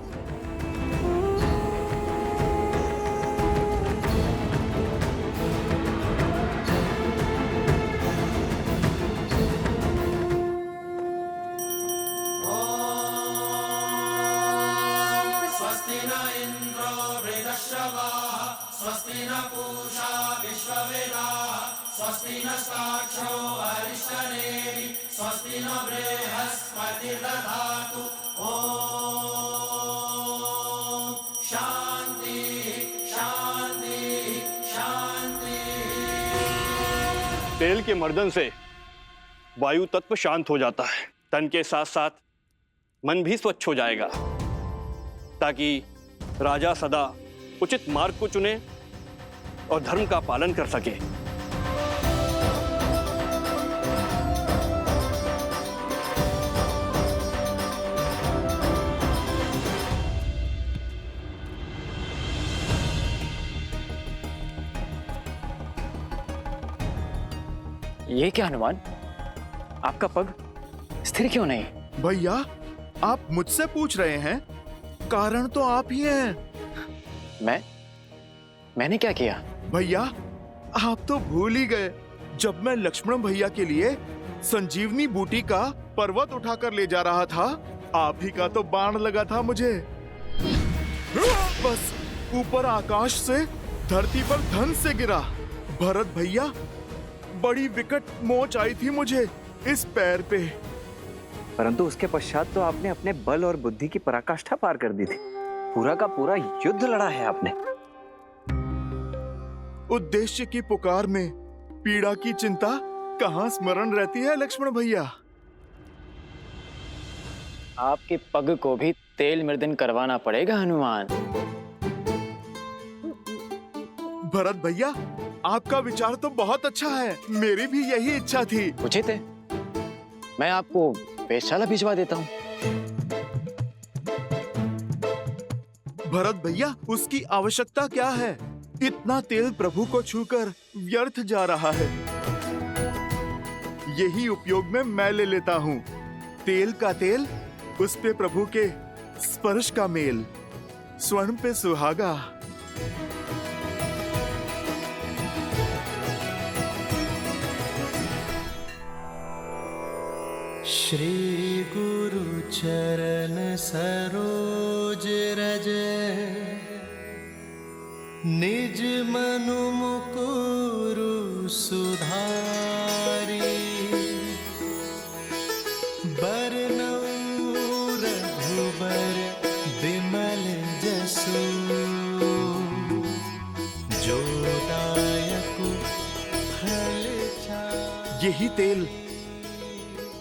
S4: स्वस्ति न इंद्रो वृद्धश्रवाः स्वस्ति न पूषा विश्ववेदाः स्वस्ति नस्ताक्षो अरिष्टनेमिः स्वस्ति न बृहस्पतिर्दधातु। ओम शांति शांति शांति।
S15: तेल के मर्दन से वायु तत्व शांत हो जाता है, तन के साथ साथ मन भी स्वच्छ हो जाएगा, ताकि राजा सदा उचित मार्ग को चुने और धर्म का पालन कर सके।
S7: ये क्या हनुमान, आपका पग स्थिर क्यों नहीं?
S14: भैया आप मुझसे पूछ रहे हैं? कारण तो आप ही हैं।
S7: मैंने क्या किया?
S14: भैया आप तो भूल ही गए, जब मैं लक्ष्मण भैया के लिए संजीवनी बूटी का पर्वत उठाकर ले जा रहा था, आप ही का तो बाण लगा था मुझे। बस ऊपर आकाश से धरती पर धन से गिरा। भरत भैया बड़ी विकट मोच आई थी मुझे इस पैर पे।
S8: परंतु उसके पश्चात तो आपने अपने बल और बुद्धि की पराकाष्ठा पार कर दी थी। पूरा का पूरा युद्ध लड़ा है आपने।
S14: उद्देश्य की पुकार में पीड़ा की चिंता कहाँ स्मरण रहती है लक्ष्मण भैया?
S7: आपके पग को भी तेल मर्दन करवाना पड़ेगा हनुमान।
S14: भरत भैया आपका विचार तो बहुत अच्छा है, मेरी भी यही इच्छा थी।
S7: पूछे थे, मैं आपको वेधशाला भिजवा देता हूँ।
S14: भरत भैया उसकी आवश्यकता क्या है? इतना तेल प्रभु को छूकर व्यर्थ जा रहा है। यही उपयोग में मैं ले लेता हूँ। तेल का तेल, उस पे प्रभु के स्पर्श का मेल, स्वर्ण पे सुहागा।
S4: श्री गुरु चरण सरोज रज निज मनु मुकुरु सुधारी बरनउँ रघुबर बिमल जसु जो दायकु फल चारि।
S14: यही तेल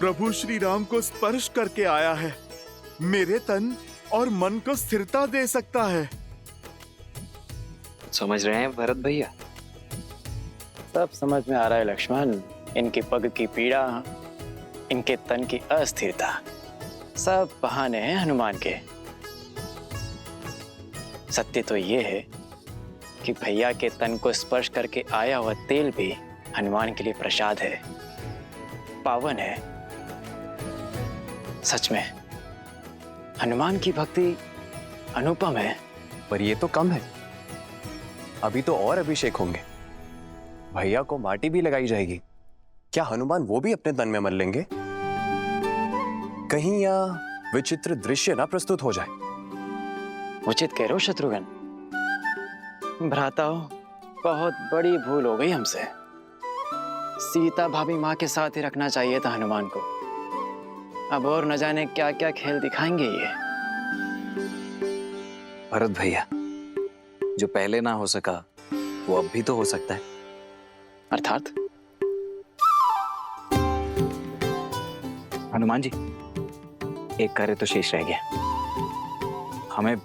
S14: प्रभु श्री राम को स्पर्श करके आया है, मेरे तन और मन को स्थिरता दे सकता है।
S8: समझ रहे हैं भरत भैया?
S7: सब समझ में आ रहा है लक्ष्मण। इनके पग की पीड़ा, इनके तन की अस्थिरता, सब बहाने हैं हनुमान के। सत्य तो ये है कि भैया के तन को स्पर्श करके आया हुआ तेल भी हनुमान के लिए प्रसाद है, पावन है। सच में हनुमान की भक्ति अनुपम है।
S8: पर ये तो कम है, अभी तो और अभिषेक होंगे।
S7: भैया को माटी भी लगाई जाएगी। क्या हनुमान वो भी अपने तन में मल लेंगे? कहीं यह विचित्र दृश्य ना प्रस्तुत हो जाए। उचित कह रहे हो शत्रुघ्न। भ्राताओ, बहुत बड़ी भूल हो गई हमसे। सीता भाभी माँ के साथ ही रखना चाहिए था हनुमान को। अब और न जाने क्या क्या खेल दिखाएंगे ये।
S8: भरत भैया, जो पहले ना हो सका वो अब भी तो हो सकता है।
S7: अर्थात?
S8: हनुमान जी, एक कार्य तो शेष रह गया। हमें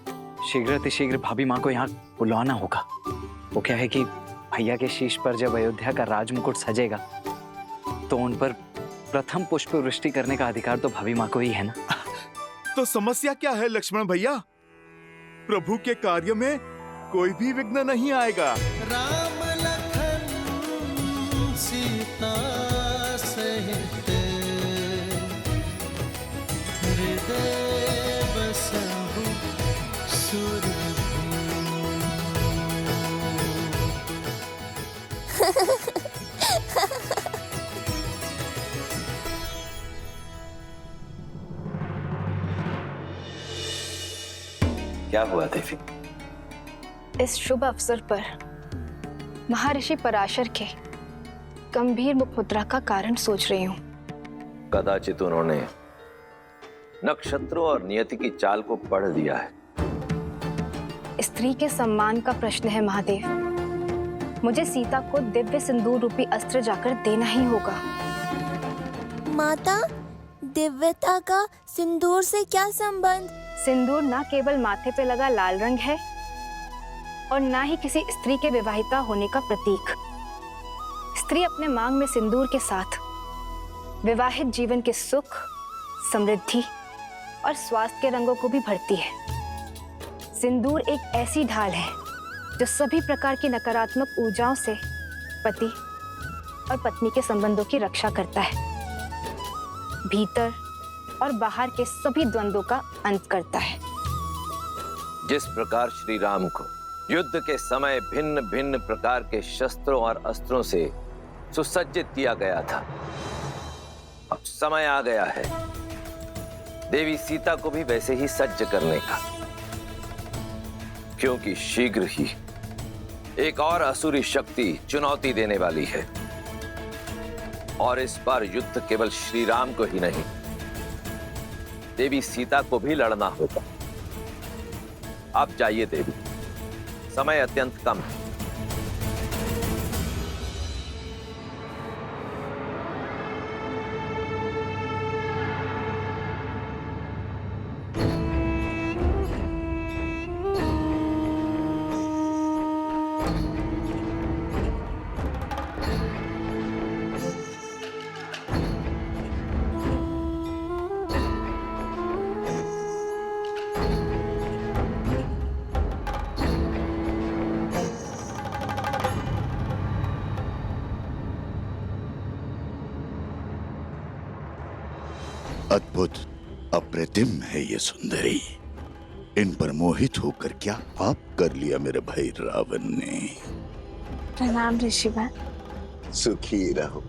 S8: शीघ्र भाभी माँ को यहाँ बुलवाना होगा। वो क्या है कि भैया के शीश पर जब अयोध्या का राजमुकुट सजेगा तो उन पर प्रथम पुष्प वृष्टि करने का अधिकार तो भाभी माँ को ही है ना।
S14: तो समस्या क्या है लक्ष्मण भैया? प्रभु के कार्य में कोई भी विघ्न नहीं आएगा।
S4: राम लखन सीता सहित हृदय बसहु
S8: क्या हुआ देवी?
S9: इस शुभ अवसर पर महर्षि पराशर के गंभीर मुखमुद्रा का कारण सोच रही हूँ।
S18: कदाचित उन्होंने नक्षत्रों और नियति की चाल को पढ़ लिया है।
S9: स्त्री के सम्मान का प्रश्न है महादेव। मुझे सीता को दिव्य सिंदूर रूपी अस्त्र जाकर देना ही होगा।
S10: माता, दिव्यता का सिंदूर से क्या संबंध?
S9: सिंदूर ना केवल माथे पे लगा लाल रंग है और ना ही किसी स्त्री के विवाहिता होने का प्रतीक। स्त्री अपने मांग में सिंदूर के साथ विवाहित जीवन के सुख, समृद्धि और स्वास्थ्य के रंगों को भी भरती है। सिंदूर एक ऐसी ढाल है जो सभी प्रकार की नकारात्मक ऊर्जाओं से पति और पत्नी के संबंधों की रक्षा करता है, भीतर और बाहर के सभी द्वंद्वों का अंत करता है।
S18: जिस प्रकार श्री राम को युद्ध के समय भिन्न भिन्न प्रकार के शस्त्रों और अस्त्रों से सुसज्जित किया गया था, अब समय आ गया है देवी सीता को भी वैसे ही सज्ज करने का, क्योंकि शीघ्र ही एक और असुरी शक्ति चुनौती देने वाली है। और इस बार युद्ध केवल श्री राम को ही नहीं, देवी सीता को भी लड़ना होगा। आप जाइए देवी, समय अत्यंत कम है।
S17: अद्भुत, अप्रतिम है ये सुंदरी। इन पर मोहित होकर क्या पाप कर लिया मेरे भाई रावण ने।
S3: प्रणाम ऋषिवर।
S17: सुखी रहो।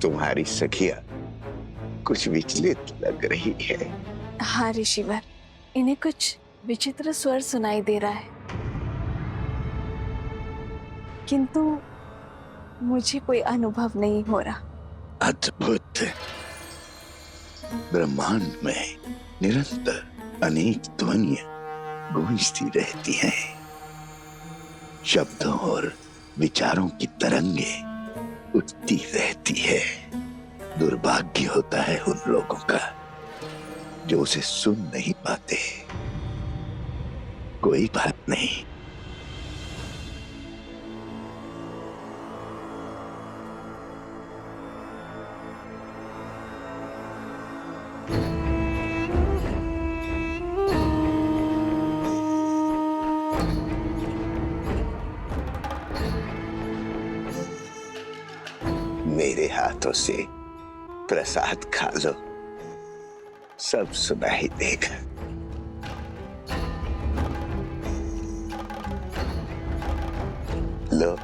S19: तुम्हारी सखिया कुछ विचलित लग रही है।
S3: हाँ ऋषिवर, इन्हें कुछ विचित्र स्वर सुनाई दे रहा है, किंतु मुझे कोई अनुभव नहीं हो रहा।
S17: अद्भुत। ब्रह्मांड में निरंतर अनेक ध्वनियां गूंजती रहती हैं। शब्दों और विचारों की तरंगे उठती रहती है। दुर्भाग्य होता है उन लोगों का जो उसे सुन नहीं पाते। कोई बात नहीं, मेरे हाथों से प्रसाद खा लो,
S19: सब सुना ही देगा। लो,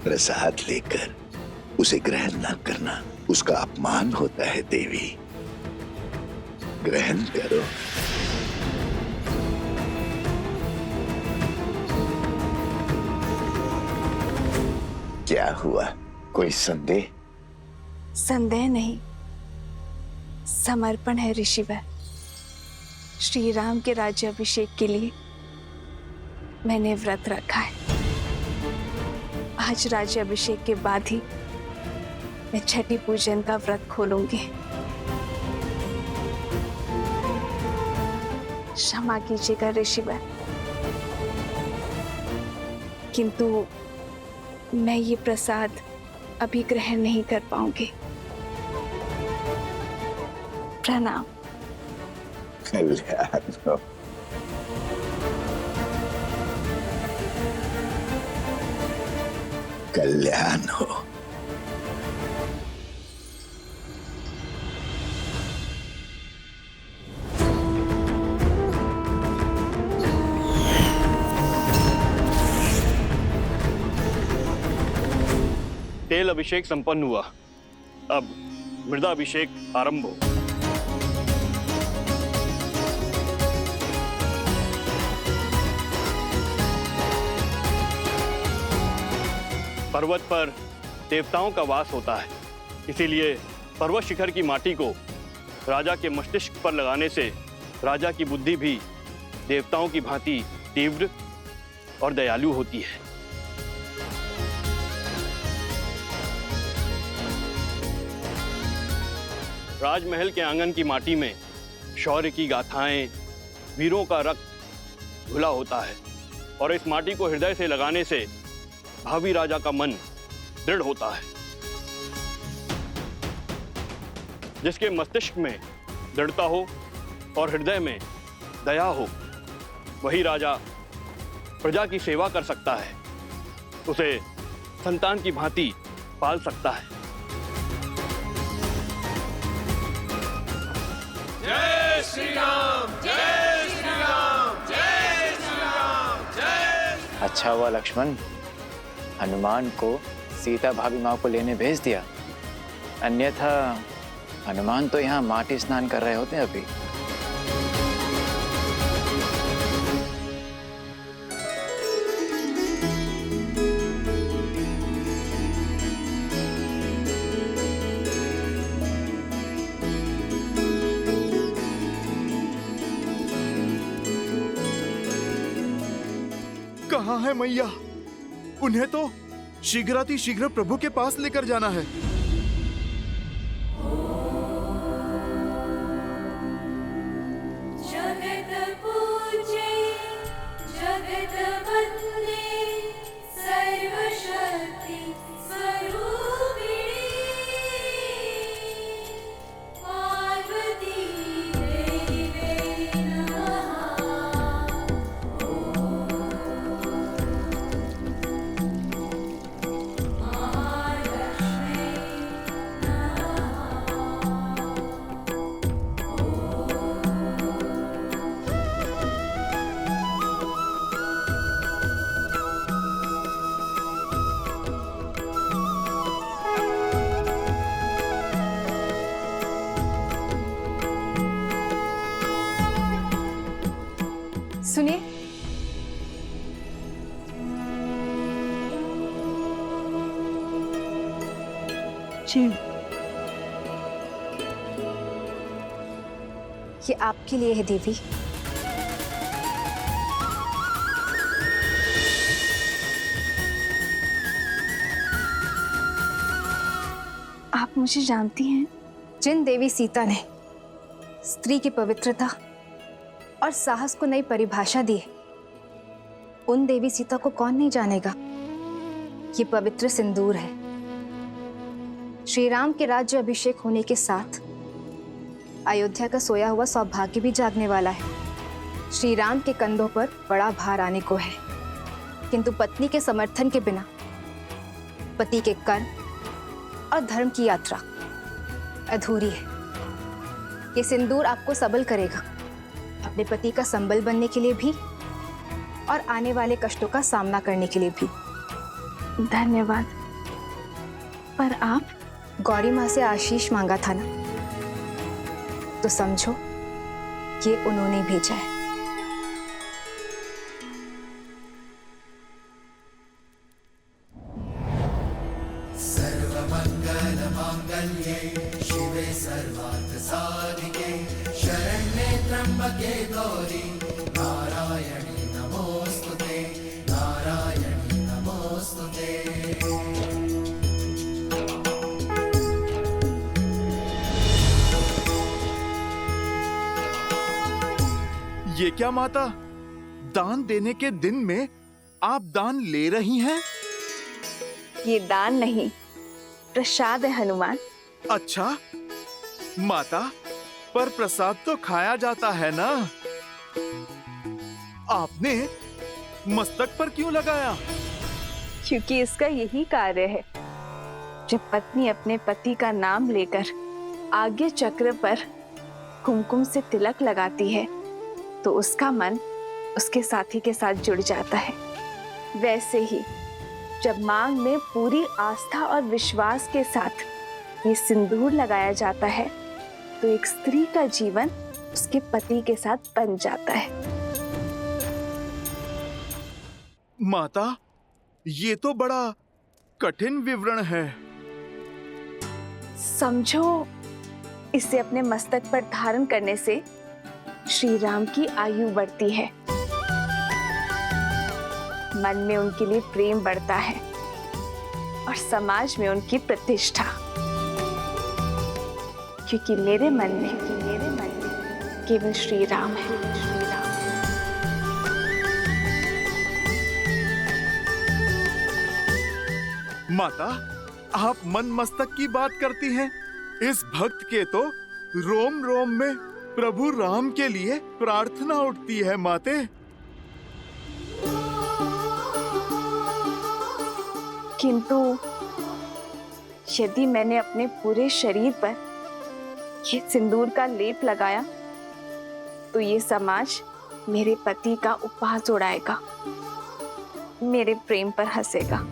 S19: प्रसाद लेकर उसे ग्रहण न करना उसका अपमान होता है देवी। ग्रहण करो। क्या हुआ, कोई संदेह?
S9: संदेह नहीं, समर्पण है ऋषिवर। श्री राम के राज्याभिषेक के लिए मैंने व्रत रखा है। आज राज्याभिषेक के बाद ही मैं छठी पूजन का व्रत खोलूंगी। क्षमा कीजिएगा ऋषिवर, किंतु मैं ये प्रसाद अभी ग्रहण नहीं कर पाऊंगी। प्रणाम।
S19: कल्याण हो। कल्याण हो।
S15: तेल अभिषेक संपन्न हुआ। अब मृदाभिषेक आरंभ हो। पर्वत पर देवताओं का वास होता है, इसीलिए पर्वत शिखर की माटी को राजा के मस्तिष्क पर लगाने से राजा की बुद्धि भी देवताओं की भांति तीव्र और दयालु होती है। राजमहल के आंगन की माटी में शौर्य की गाथाएं, वीरों का रक्त घुला होता है और इस माटी को हृदय से लगाने से भावी राजा का मन दृढ़ होता है। जिसके मस्तिष्क में दृढ़ता हो और हृदय में दया हो, वही राजा प्रजा की सेवा कर सकता है, उसे संतान की भांति पाल सकता है।
S4: जय श्री राम, जय श्री राम, जय श्री राम, जय।
S7: अच्छा हुआ लक्ष्मण, हनुमान को सीता भाभी माँ को लेने भेज दिया, अन्यथा हनुमान तो यहाँ माटी स्नान कर रहे होते अभी।
S14: कहाँ है मैया? उन्हें तो शीघ्र प्रभु के पास लेकर जाना है।
S10: जगत पूजे, जगत वंदे, सर्वशक्ति स्वरूपिणी, पार्वती देवी नमः।
S1: सुनिए,
S9: जी,
S1: ये आपके लिए है देवी।
S9: आप मुझे जानती हैं?
S1: जिन देवी सीता ने स्त्री की पवित्रता
S20: और साहस को नई परिभाषा दी है। उन देवी सीता को कौन नहीं जानेगा। ये पवित्र सिंदूर है। श्री राम के राज्य अभिषेक होने के साथ अयोध्या का सोया हुआ सौभाग्य भी जागने वाला है। श्री राम के कंधों पर बड़ा भार आने को है, किंतु पत्नी के समर्थन के बिना पति के कर्म और धर्म की यात्रा अधूरी है। ये सिंदूर आपको सबल करेगा, अपने पति का संबल बनने के लिए भी और आने वाले कष्टों का सामना करने के लिए भी।
S3: धन्यवाद। पर आप
S20: गौरी माँ से आशीष मांगा था ना, तो समझो ये उन्होंने भेजा है।
S4: सर्वमंगल मांगल्ये शिवे सर्वार्थ साधिके शरण्ये त्र्यंबके गौरी नारायणी नमोस्तुते नारायणी नमोस्तुते।
S14: ये क्या माता, दान देने के दिन में आप दान ले रही हैं?
S3: ये दान नहीं, प्रसाद है हनुमान।
S14: अच्छा माता, पर प्रसाद तो खाया जाता है ना। आपने मस्तक पर क्यों लगाया?
S3: क्योंकि इसका यही कार्य है। जब पत्नी अपने पति का नाम लेकर आज्ञा चक्र पर कुमकुम से तिलक लगाती है तो उसका मन उसके साथी के साथ जुड़ जाता है। वैसे ही जब मांग में पूरी आस्था और विश्वास के साथ ये सिंदूर लगाया जाता है तो एक स्त्री का जीवन उसके पति के साथ बन जाता है।
S14: माता, ये तो बड़ा कठिन विवरण है।
S3: समझो, इसे अपने मस्तक पर धारण करने से श्री राम की आयु बढ़ती है, मन में उनके लिए प्रेम बढ़ता है और समाज में उनकी प्रतिष्ठा। क्योंकि मेरे मन में केवल श्री राम है।
S14: माता, आप मन मस्तक की बात करती हैं। इस भक्त के तो रोम रोम में प्रभु राम के लिए प्रार्थना उठती है माते।
S3: किंतु यदि मैंने अपने पूरे शरीर पर ये सिंदूर का लेप लगाया तो ये समाज मेरे पति का उपहास उड़ाएगा, मेरे प्रेम पर हंसेगा।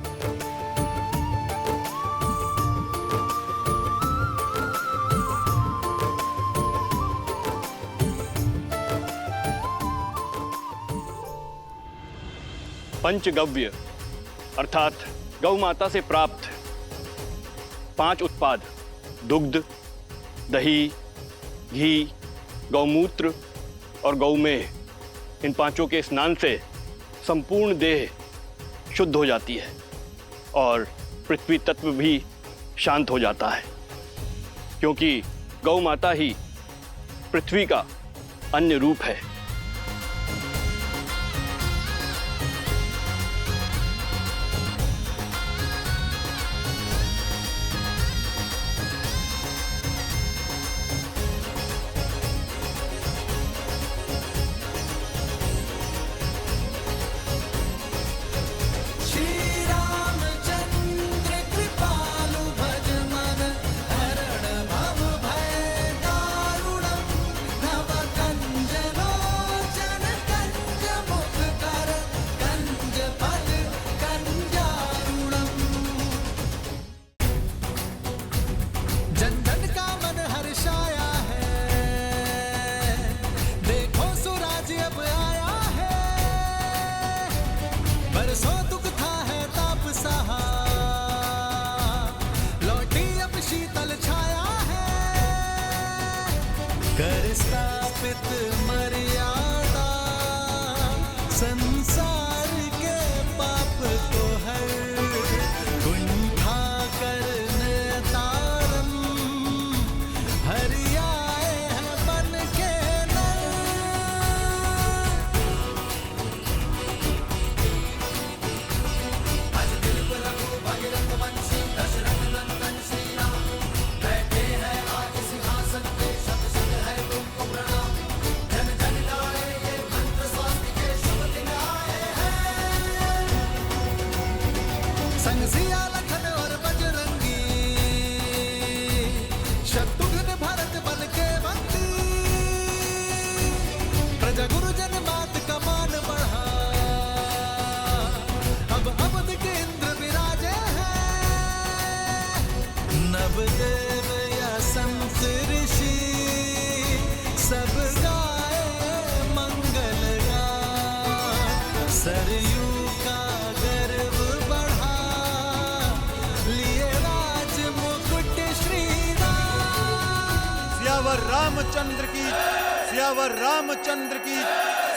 S15: पंचगव्य अर्थात गौ माता से प्राप्त 5 उत्पाद दुग्ध, दही, घी, गौमूत्र और गौमेह, इन पांचों के स्नान से संपूर्ण देह शुद्ध हो जाती है और पृथ्वी तत्व भी शांत हो जाता है, क्योंकि गौ माता ही पृथ्वी का अन्य रूप है।
S4: कर स्थापित मर्यादा संसार के पाप को हर कुंठा करने तारम हरि आए हैं बन के नर। प्रजा गुरुजन बात का मान बढ़ा, अब अवध के इंद्र विराजे हैं, नवदेव या संत ऋषि सब गाए मंगल गान, सरयू का गर्व बढ़ा, लिए राज मुकुट श्री राम। सियावर रामचंद्र की, सियावर रामचंद्र की,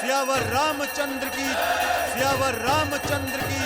S4: सियावर रामचंद्र की, सियावर रामचंद्र की।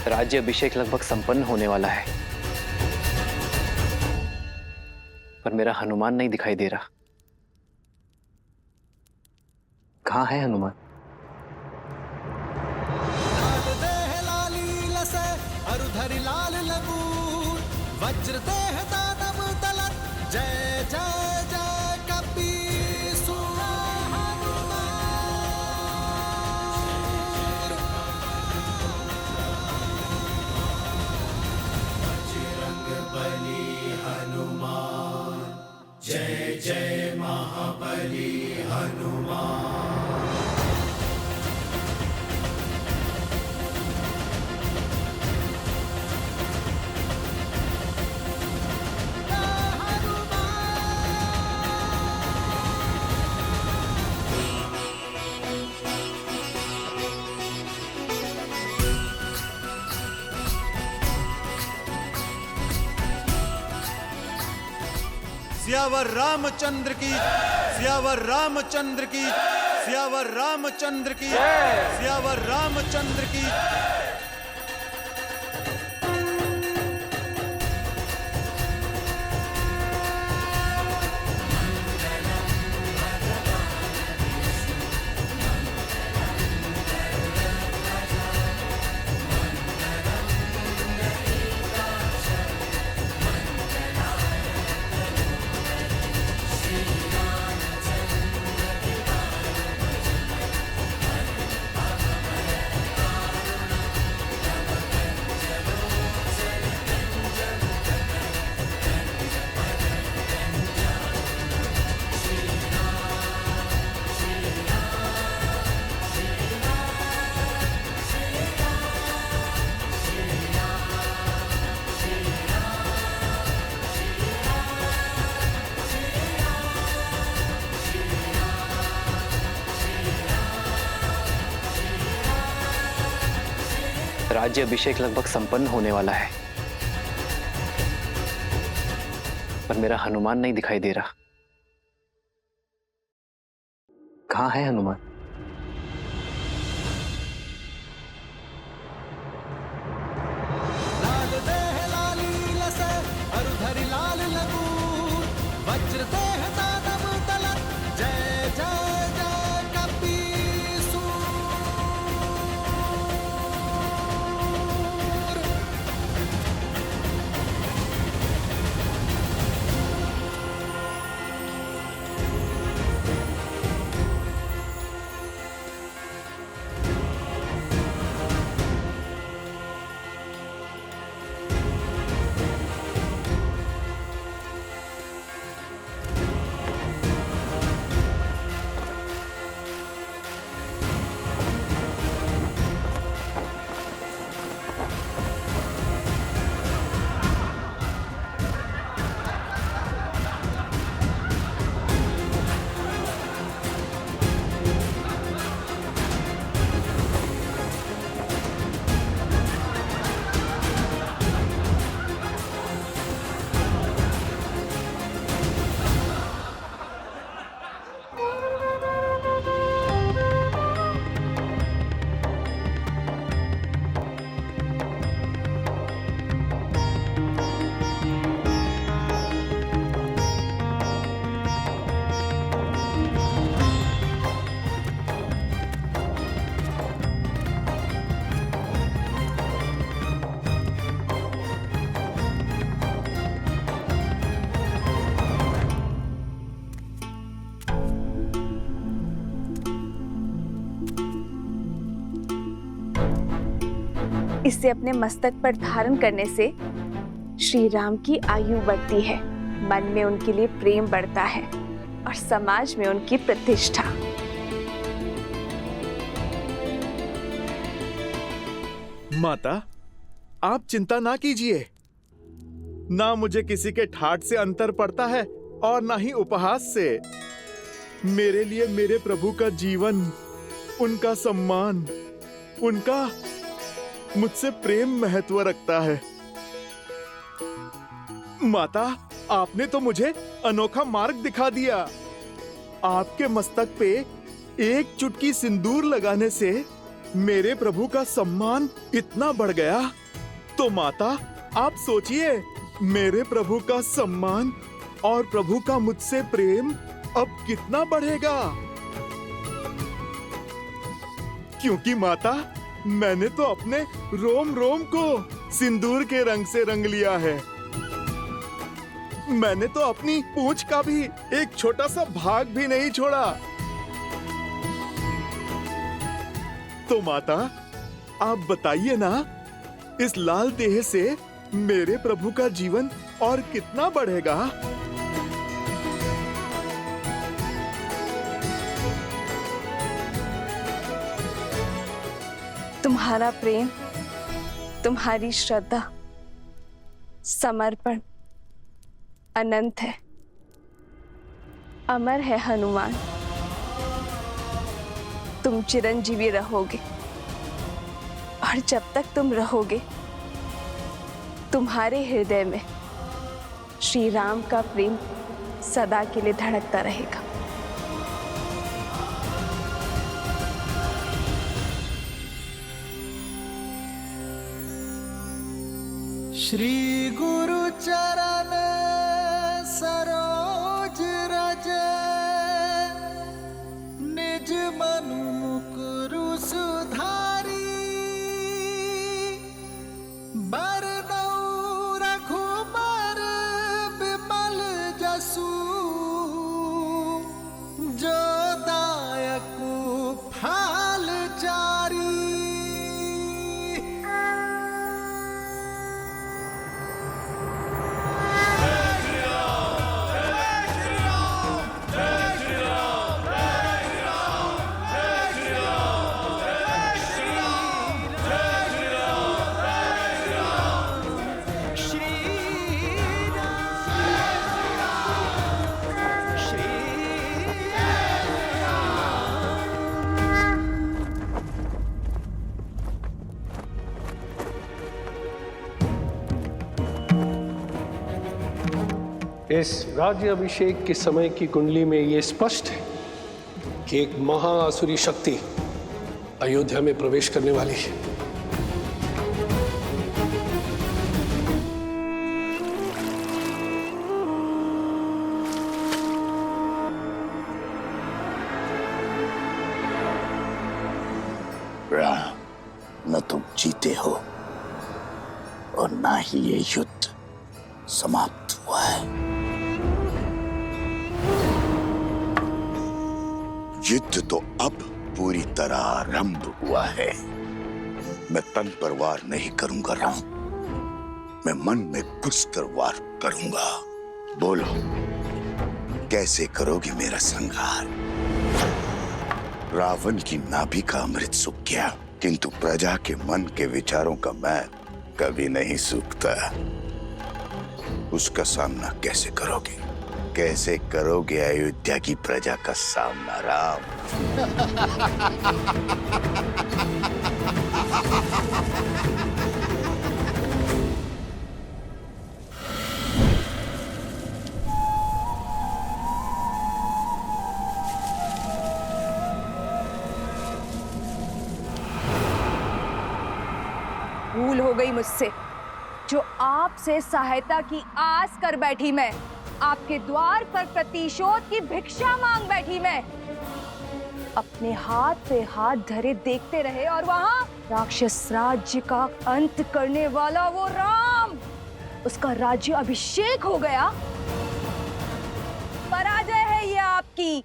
S8: राज्य अभिषेक लगभग संपन्न होने वाला है, पर मेरा हनुमान नहीं दिखाई दे रहा। कहाँ है हनुमान?
S4: अरुधरि लाल लगूर, वज्र देह दानव दलन, जय जय जय कपीसुर हनुमान। बजरंग बली हनुमान, जय जय महाबली हनुमान। सियावर रामचंद्र की, सियावर रामचंद्र की, सियावर रामचंद्र की, सियावर रामचंद्र की।
S8: राज्य अभिषेक लगभग संपन्न होने वाला है, पर मेरा हनुमान नहीं दिखाई दे रहा। कहाँ है हनुमान?
S4: लाल देह लाली लसे, अरुधरि लाल लगूर, वज्र देह दानव दलन, जय जय जय कपीसुर।
S9: इसे अपने मस्तक पर धारण करने से श्री राम की आयु बढ़ती है, मन में उनके लिए प्रेम बढ़ता है और समाज में उनकी प्रतिष्ठा।
S14: माता, आप चिंता ना कीजिए। ना मुझे किसी के ठाठ से अंतर पड़ता है और ना ही उपहास से। मेरे लिए मेरे प्रभु का जीवन, उनका सम्मान, उनका मुझसे प्रेम महत्व रखता है। माता, आपने तो मुझे अनोखा मार्ग दिखा दिया। आपके मस्तक पे एक चुटकी सिंदूर लगाने से मेरे प्रभु का सम्मान इतना बढ़ गया। तो माता, आप सोचिए, मेरे प्रभु का सम्मान और प्रभु का मुझसे प्रेम अब कितना बढ़ेगा। क्योंकि माता, मैंने तो अपने रोम रोम को सिंदूर के रंग से रंग लिया है। मैंने तो अपनी पूंछ का भी एक छोटा सा भाग भी नहीं छोड़ा। तो माता, आप बताइए ना, इस लाल देह से मेरे प्रभु का जीवन और कितना बढ़ेगा।
S9: तुम्हारा प्रेम, तुम्हारी श्रद्धा, समर्पण अनंत है, अमर है हनुमान। तुम चिरंजीवी रहोगे और जब तक तुम रहोगे, तुम्हारे हृदय में श्री राम का प्रेम सदा के लिए धड़कता रहेगा।
S4: श्री गुरु चरण सरोज रज, निज मनु मुकुरु सुधारी, बरनउँ रघुबर बिमल जसु, जो दायकु फल चारी।
S21: इस राज्य अभिषेक के समय की कुंडली में ये स्पष्ट है कि एक महाआसुरी शक्ति अयोध्या में प्रवेश करने वाली है।
S17: राम, न तुम जीते हो और ना ही ये युद्ध समाप्त हुआ है। युद्ध तो अब पूरी तरह आरंभ हुआ है। मैं तन पर वार नहीं करूंगा राम, मैं मन में घुसकर वार करूंगा। बोलो, कैसे करोगे मेरा संहार? रावण की नाभि का अमृत सूख गया, किंतु प्रजा के मन के विचारों का मैल कभी नहीं सूखता। उसका सामना कैसे करोगे? कैसे करोगे अयोध्या की प्रजा का सामना राम?
S1: भूल हो गई मुझसे, जो आपसे सहायता की आस कर बैठी मैं, आपके द्वार पर प्रतिशोध की भिक्षा मांग बैठी मैं। अपने हाथ पे हाथ धरे देखते रहे और वहां राक्षस राज्य का अंत करने वाला वो राम, उसका राज्य अभिषेक हो गया। पराजय है ये आपकी।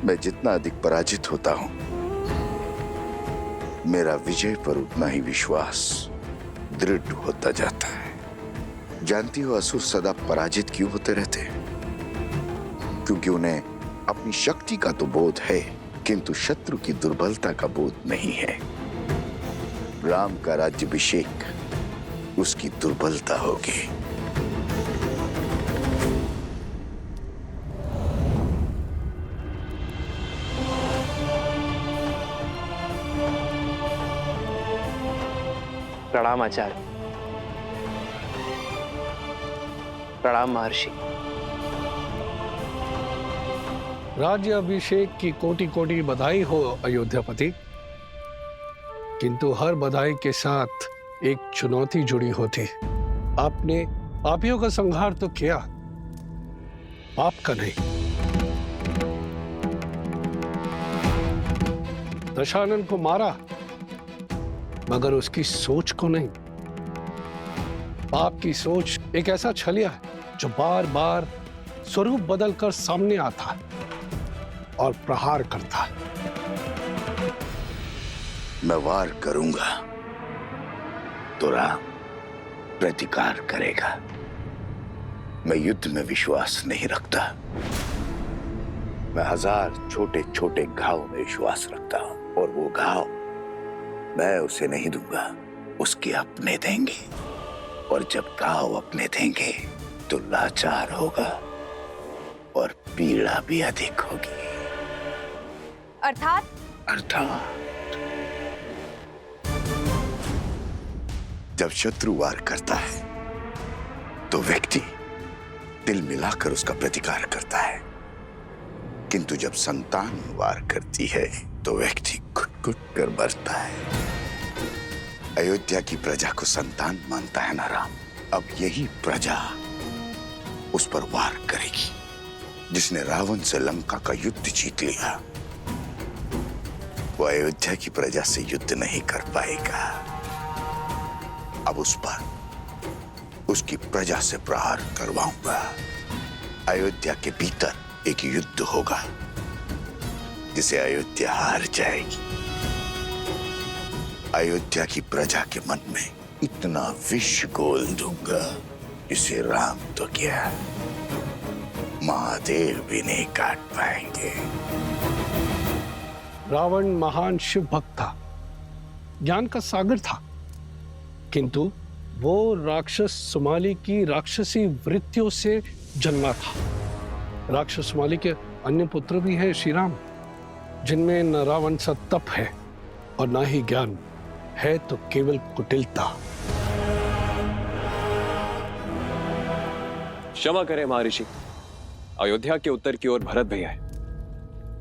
S17: मैं जितना अधिक पराजित होता हूं, मेरा विजय पर उतना ही विश्वास दृढ़ होता जाता है। जानती हो असुर सदा पराजित क्यों होते रहते हैं? क्योंकि उन्हें अपनी शक्ति का तो बोध है, किंतु शत्रु की दुर्बलता का बोध नहीं है। राम का राज्याभिषेक उसकी दुर्बलता होगी।
S7: प्रणाम आचार्य। प्रणाम महर्षि।
S21: राज्याभिषेक की कोटि कोटि बधाई हो अयोध्यापति, किंतु हर बधाई के साथ एक चुनौती जुड़ी होती। आपने पापियों का संहार तो किया, पाप का नहीं। दशानन को मारा, मगर उसकी सोच को नहीं। पाप की सोच एक ऐसा छलिया है जो बार बार स्वरूप बदलकर सामने आता है और प्रहार करता है।
S17: मैं वार करूंगा तो राम प्रतिकार करेगा। मैं युद्ध में विश्वास नहीं रखता। मैं 1000 छोटे छोटे घाव में विश्वास रखता हूं, और वो घाव मैं उसे नहीं दूंगा, उसके अपने देंगे। और जब घाव अपने देंगे तो लाचार होगा और पीड़ा भी अधिक होगी।
S20: अर्थात
S17: जब शत्रु वार करता है तो व्यक्ति दिल मिलाकर उसका प्रतिकार करता है, किंतु जब संतान वार करती है तो व्यक्ति घुट-घुट कर मरता है। अयोध्या की प्रजा को संतान मानता है ना राम। अब यही प्रजा उस पर वार करेगी। जिसने रावण से लंका का युद्ध जीत लिया, वो अयोध्या की प्रजा से युद्ध नहीं कर पाएगा। अब उस पर उसकी प्रजा से प्रहार करवाऊंगा। अयोध्या के भीतर एक युद्ध होगा जिसे अयोध्या हार जाएगी। अयोध्या की प्रजा के मन में इतना विष घोल दूंगा जिसे राम तो क्या, महादेव भी नहीं काट पाएंगे।
S21: रावण महान शिव भक्त था, ज्ञान का सागर था, किंतु वो राक्षस सुमाली की राक्षसी वृत्तियों से जन्मा था। राक्षस सुमाली के अन्य पुत्र भी हैं श्री राम, जिनमें न रावण सा तप है और न ही ज्ञान है, तो केवल कुटिलता।
S12: क्षमा करें महर्षि, अयोध्या के उत्तर की ओर भरत भैया है,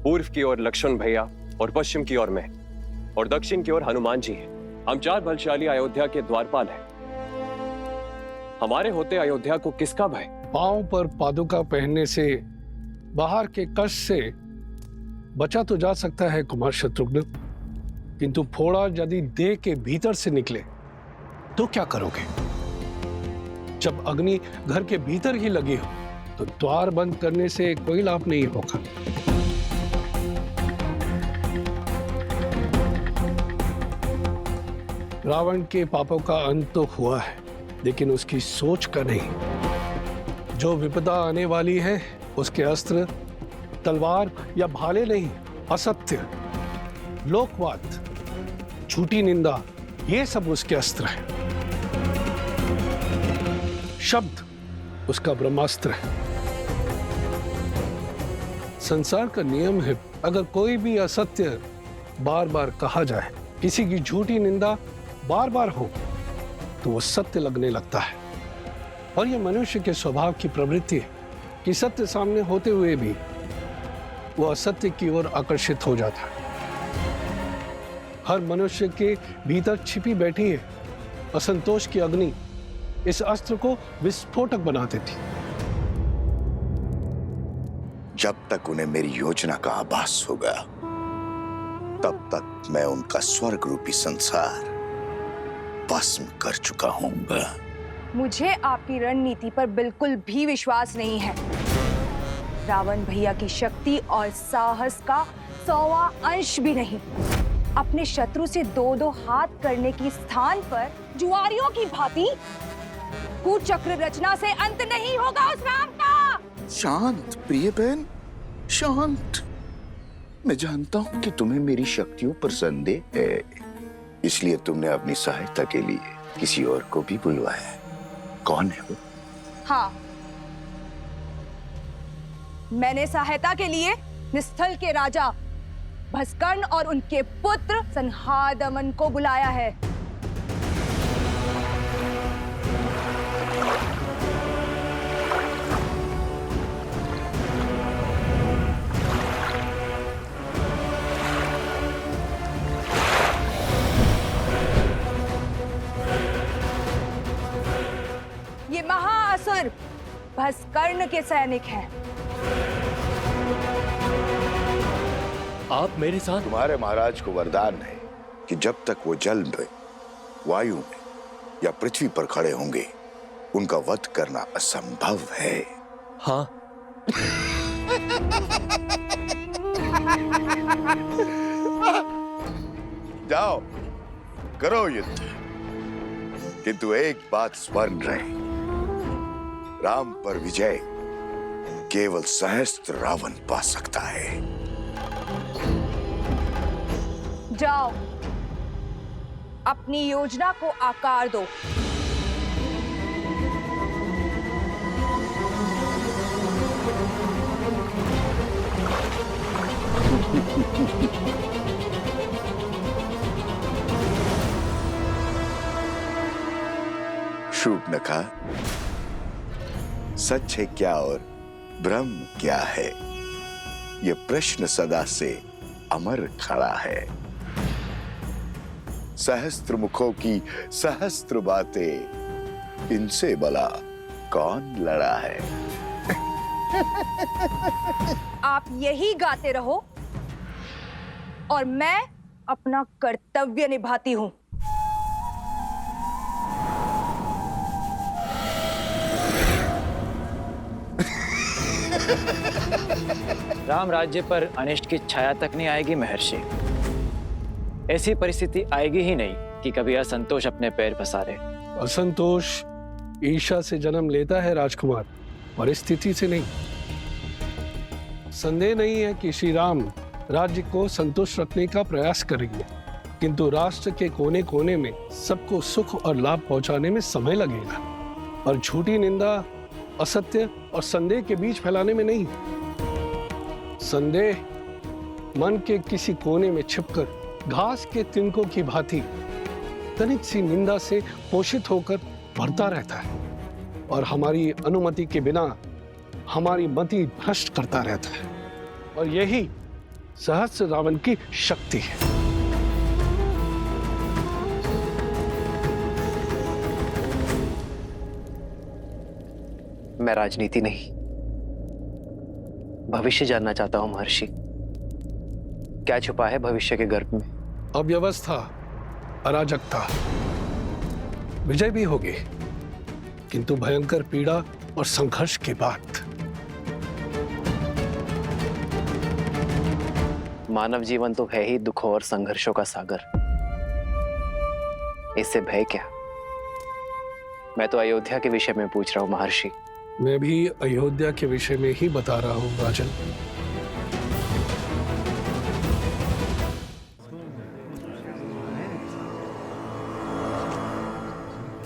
S12: पूर्व की ओर लक्ष्मण भैया और पश्चिम की ओर मैं, और दक्षिण की ओर हनुमान जी हैं। हम 4 बलशाली अयोध्या के द्वारपाल हैं। हमारे होते अयोध्या को किसका भय?
S21: पांव पर पादुका पहनने से, बाहर के कष्ट से बचा तो जा सकता है कुमार शत्रुघ्न, किंतु फोड़ा यदि देह के भीतर से निकले तो क्या करोगे? जब अग्नि घर के भीतर ही लगी हो तो द्वार बंद करने से कोई लाभ नहीं होगा। रावण के पापों का अंत तो हुआ है, लेकिन उसकी सोच का नहीं। जो विपदा आने वाली है उसके अस्त्र तलवार या भाले नहीं, असत्य, लोकवाद, झूठी निंदा, ये सब उसके अस्त्र हैं। शब्द उसका ब्रह्मास्त्र है। संसार का नियम है, अगर कोई भी असत्य बार बार कहा जाए, किसी की झूठी निंदा बार बार हो, तो वो सत्य लगने लगता है। और यह मनुष्य के स्वभाव की प्रवृत्ति है कि सत्य सामने होते हुए भी वो असत्य की ओर आकर्षित हो जाता है। हर मनुष्य के भीतर छिपी बैठी है असंतोष की अग्नि, इस अस्त्र को विस्फोटक बना देती।
S17: जब तक उन्हें मेरी योजना का आभास होगा, तब तक मैं उनका स्वर्ग रूपी संसार भस्म कर चुका हूंगा।
S20: मुझे आपकी रणनीति पर बिल्कुल भी विश्वास नहीं है।
S1: रावण भैया की शक्ति और साहस का 100वां अंश भी नहीं। अपने शत्रु से 2-2 हाथ करने की स्थान पर जुआरियों की भांति कुचक्र रचना से अंत नहीं होगा उस राम का।
S19: शांत प्रिय बहन, शांत। मैं जानता हूं कि तुम्हें मेरी शक्तियों पर संदेह है, इसलिए तुमने अपनी सहायता के लिए किसी और को भी बुलवाया है। कौन है वो?
S1: हाँ, मैंने सहायता के लिए निस्थल के राजा भस्कर्ण और उनके पुत्र संहादमन को बुलाया है। ये महाअसुर भस्कर्ण के सैनिक हैं।
S11: आप मेरे साथ?
S19: तुम्हारे महाराज को वरदान है कि जब तक वो जल में, वायु में या पृथ्वी पर खड़े होंगे, उनका वध करना असंभव है।
S11: हाँ।
S19: जाओ, करो युद्ध, किंतु एक बात स्मरण रहे, राम पर विजय केवल सहस्त्र रावण पा सकता है।
S1: जाओ, अपनी योजना को आकार दो।
S19: शूर्पणखा, सच है क्या और ब्रह्म क्या है, यह प्रश्न सदा से अमर खड़ा है। सहस्त्र मुखों की सहस्त्र बातें, इनसे भला कौन लड़ा है?
S1: आप यही गाते रहो और मैं अपना कर्तव्य निभाती हूं।
S7: राम राज्य पर अनिष्ट की छाया तक नहीं आएगी महर्षि। ऐसी परिस्थिति आएगी ही नहीं कि कभी असंतोष अपने पैर पसारे।
S21: असंतोष ईर्ष्या से जन्म लेता है राजकुमार, परिस्थिति से नहीं। संदेह नहीं है कि श्री राम राज्य को संतुष्ट रखने का प्रयास करेंगे, किंतु राष्ट्र के कोने कोने में सबको सुख और लाभ पहुंचाने में समय लगेगा, और झूठी निंदा, असत्य और संदेह के बीच फैलाने में नहीं। संदेह मन के किसी कोने में छिपकर घास के तिनकों की भांति तनिक सी निंदा से पोषित होकर बढ़ता रहता है, और हमारी अनुमति के बिना हमारी मति भ्रष्ट करता रहता है, और यही सहस्त्र रावण की शक्ति है।
S8: मैं राजनीति नहीं, भविष्य जानना चाहता हूं महर्षि। क्या छुपा है भविष्य के गर्भ में?
S21: अव्यवस्था, अराजकता, विजय भी होगी, किंतु भयंकर पीड़ा और संघर्ष के बाद।
S8: मानव जीवन तो है ही दुखों और संघर्षों का सागर, इससे भय क्या? मैं तो अयोध्या के विषय में पूछ रहा हूं महर्षि।
S21: मैं भी अयोध्या के विषय में ही बता रहा हूं राजन।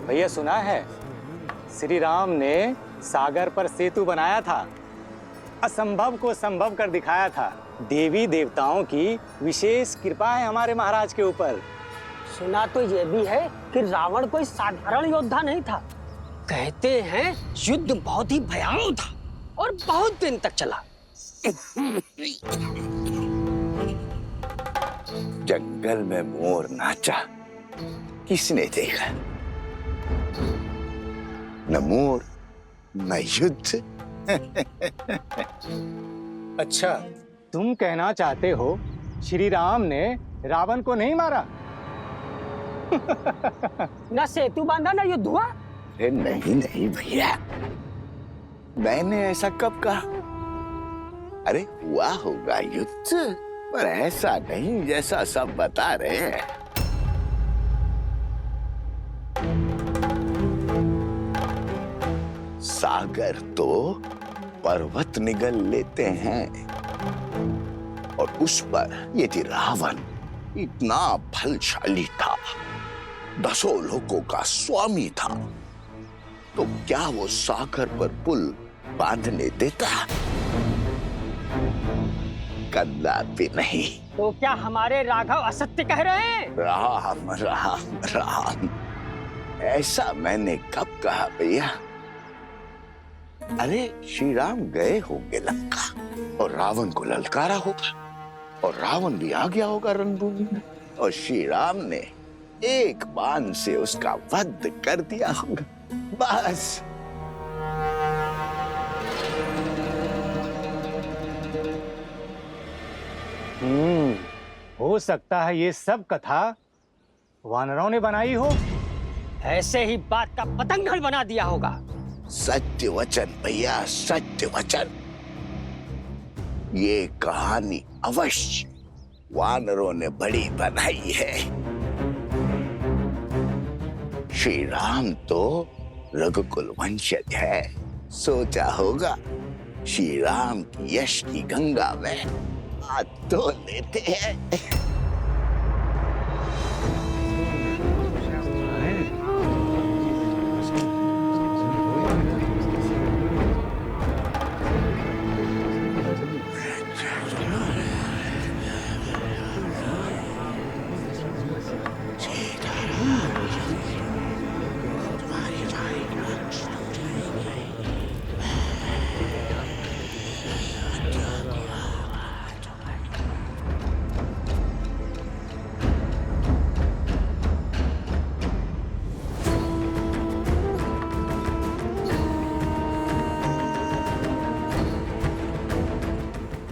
S13: भैया सुना है, श्री राम ने सागर पर सेतु बनाया था, असंभव को संभव कर दिखाया था। देवी देवताओं की विशेष कृपा है हमारे महाराज के ऊपर।
S5: सुना तो यह भी है कि रावण कोई साधारण योद्धा नहीं था। कहते हैं युद्ध बहुत ही भयावह था और बहुत दिन तक चला।
S19: जंगल में मोर नाचा, किसने देखा? न मोर न युद्ध।
S13: अच्छा, तुम कहना चाहते हो श्री राम ने रावण को नहीं मारा?
S5: न सेतु बांधा न युद्ध हुआ।
S19: नहीं नहीं भैया, मैंने ऐसा कब कहा? अरे हुआ होगा युद्ध, पर ऐसा नहीं जैसा सब बता रहे हैं। सागर तो पर्वत निगल लेते हैं, और उस पर यदि रावण इतना बलशाली था, 10 लोगों का स्वामी था, तो क्या वो सागर पर पुल बांधने देता? कदापि नहीं।
S5: तो क्या हमारे राघव असत्य कह रहे हैं?
S19: राम राम राम, ऐसा मैंने कब कहा भैया? अरे श्री राम गए होंगे लंका और रावण को ललकारा होगा, और रावण भी आ गया होगा रणभूमि में, और श्री राम ने एक बाण से उसका वध कर दिया होगा, बस।
S6: हो सकता है ये सब कथा वानरों ने बनाई हो।
S5: ऐसे ही बात का पतंगड़ बना दिया होगा।
S19: सत्य वचन भैया, सत्य वचन। ये कहानी अवश्य वानरों ने बड़ी बनाई है। श्री राम तो रघुकुल वंशज है, सोचा होगा श्री राम की यश की गंगा में हाथ धो लेते हैं।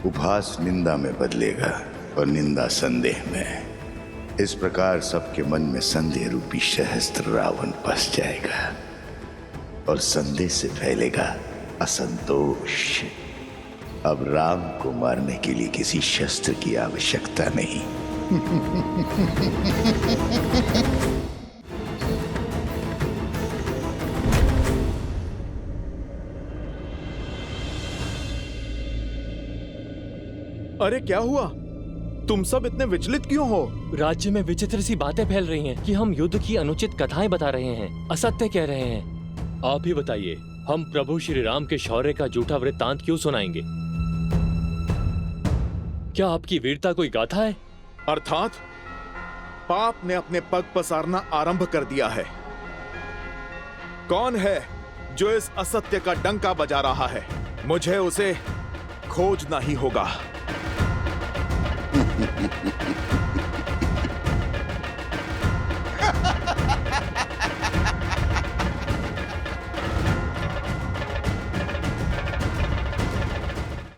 S19: उपहास निंदा में बदलेगा और निंदा संदेह में। इस प्रकार सबके मन में संदेह रूपी सहस्त्र रावण बस जाएगा, और संदेह से फैलेगा असंतोष। अब राम को मारने के लिए किसी शस्त्र की आवश्यकता नहीं।
S14: अरे क्या हुआ? तुम सब इतने विचलित क्यों हो?
S11: राज्य में विचित्र सी बातें फैल रही हैं कि हम युद्ध की अनुचित कथाएं बता रहे हैं, असत्य कह रहे हैं। आप ही बताइए, हम प्रभु श्री राम के शौर्य का झूठा वृत्तांत क्यों सुनाएंगे? क्या आपकी वीरता कोई गाथा है?
S14: अर्थात पाप ने अपने पग पसारना आरंभ कर दिया है। कौन है जो इस असत्य का डंका बजा रहा है? मुझे उसे खोजना ही होगा।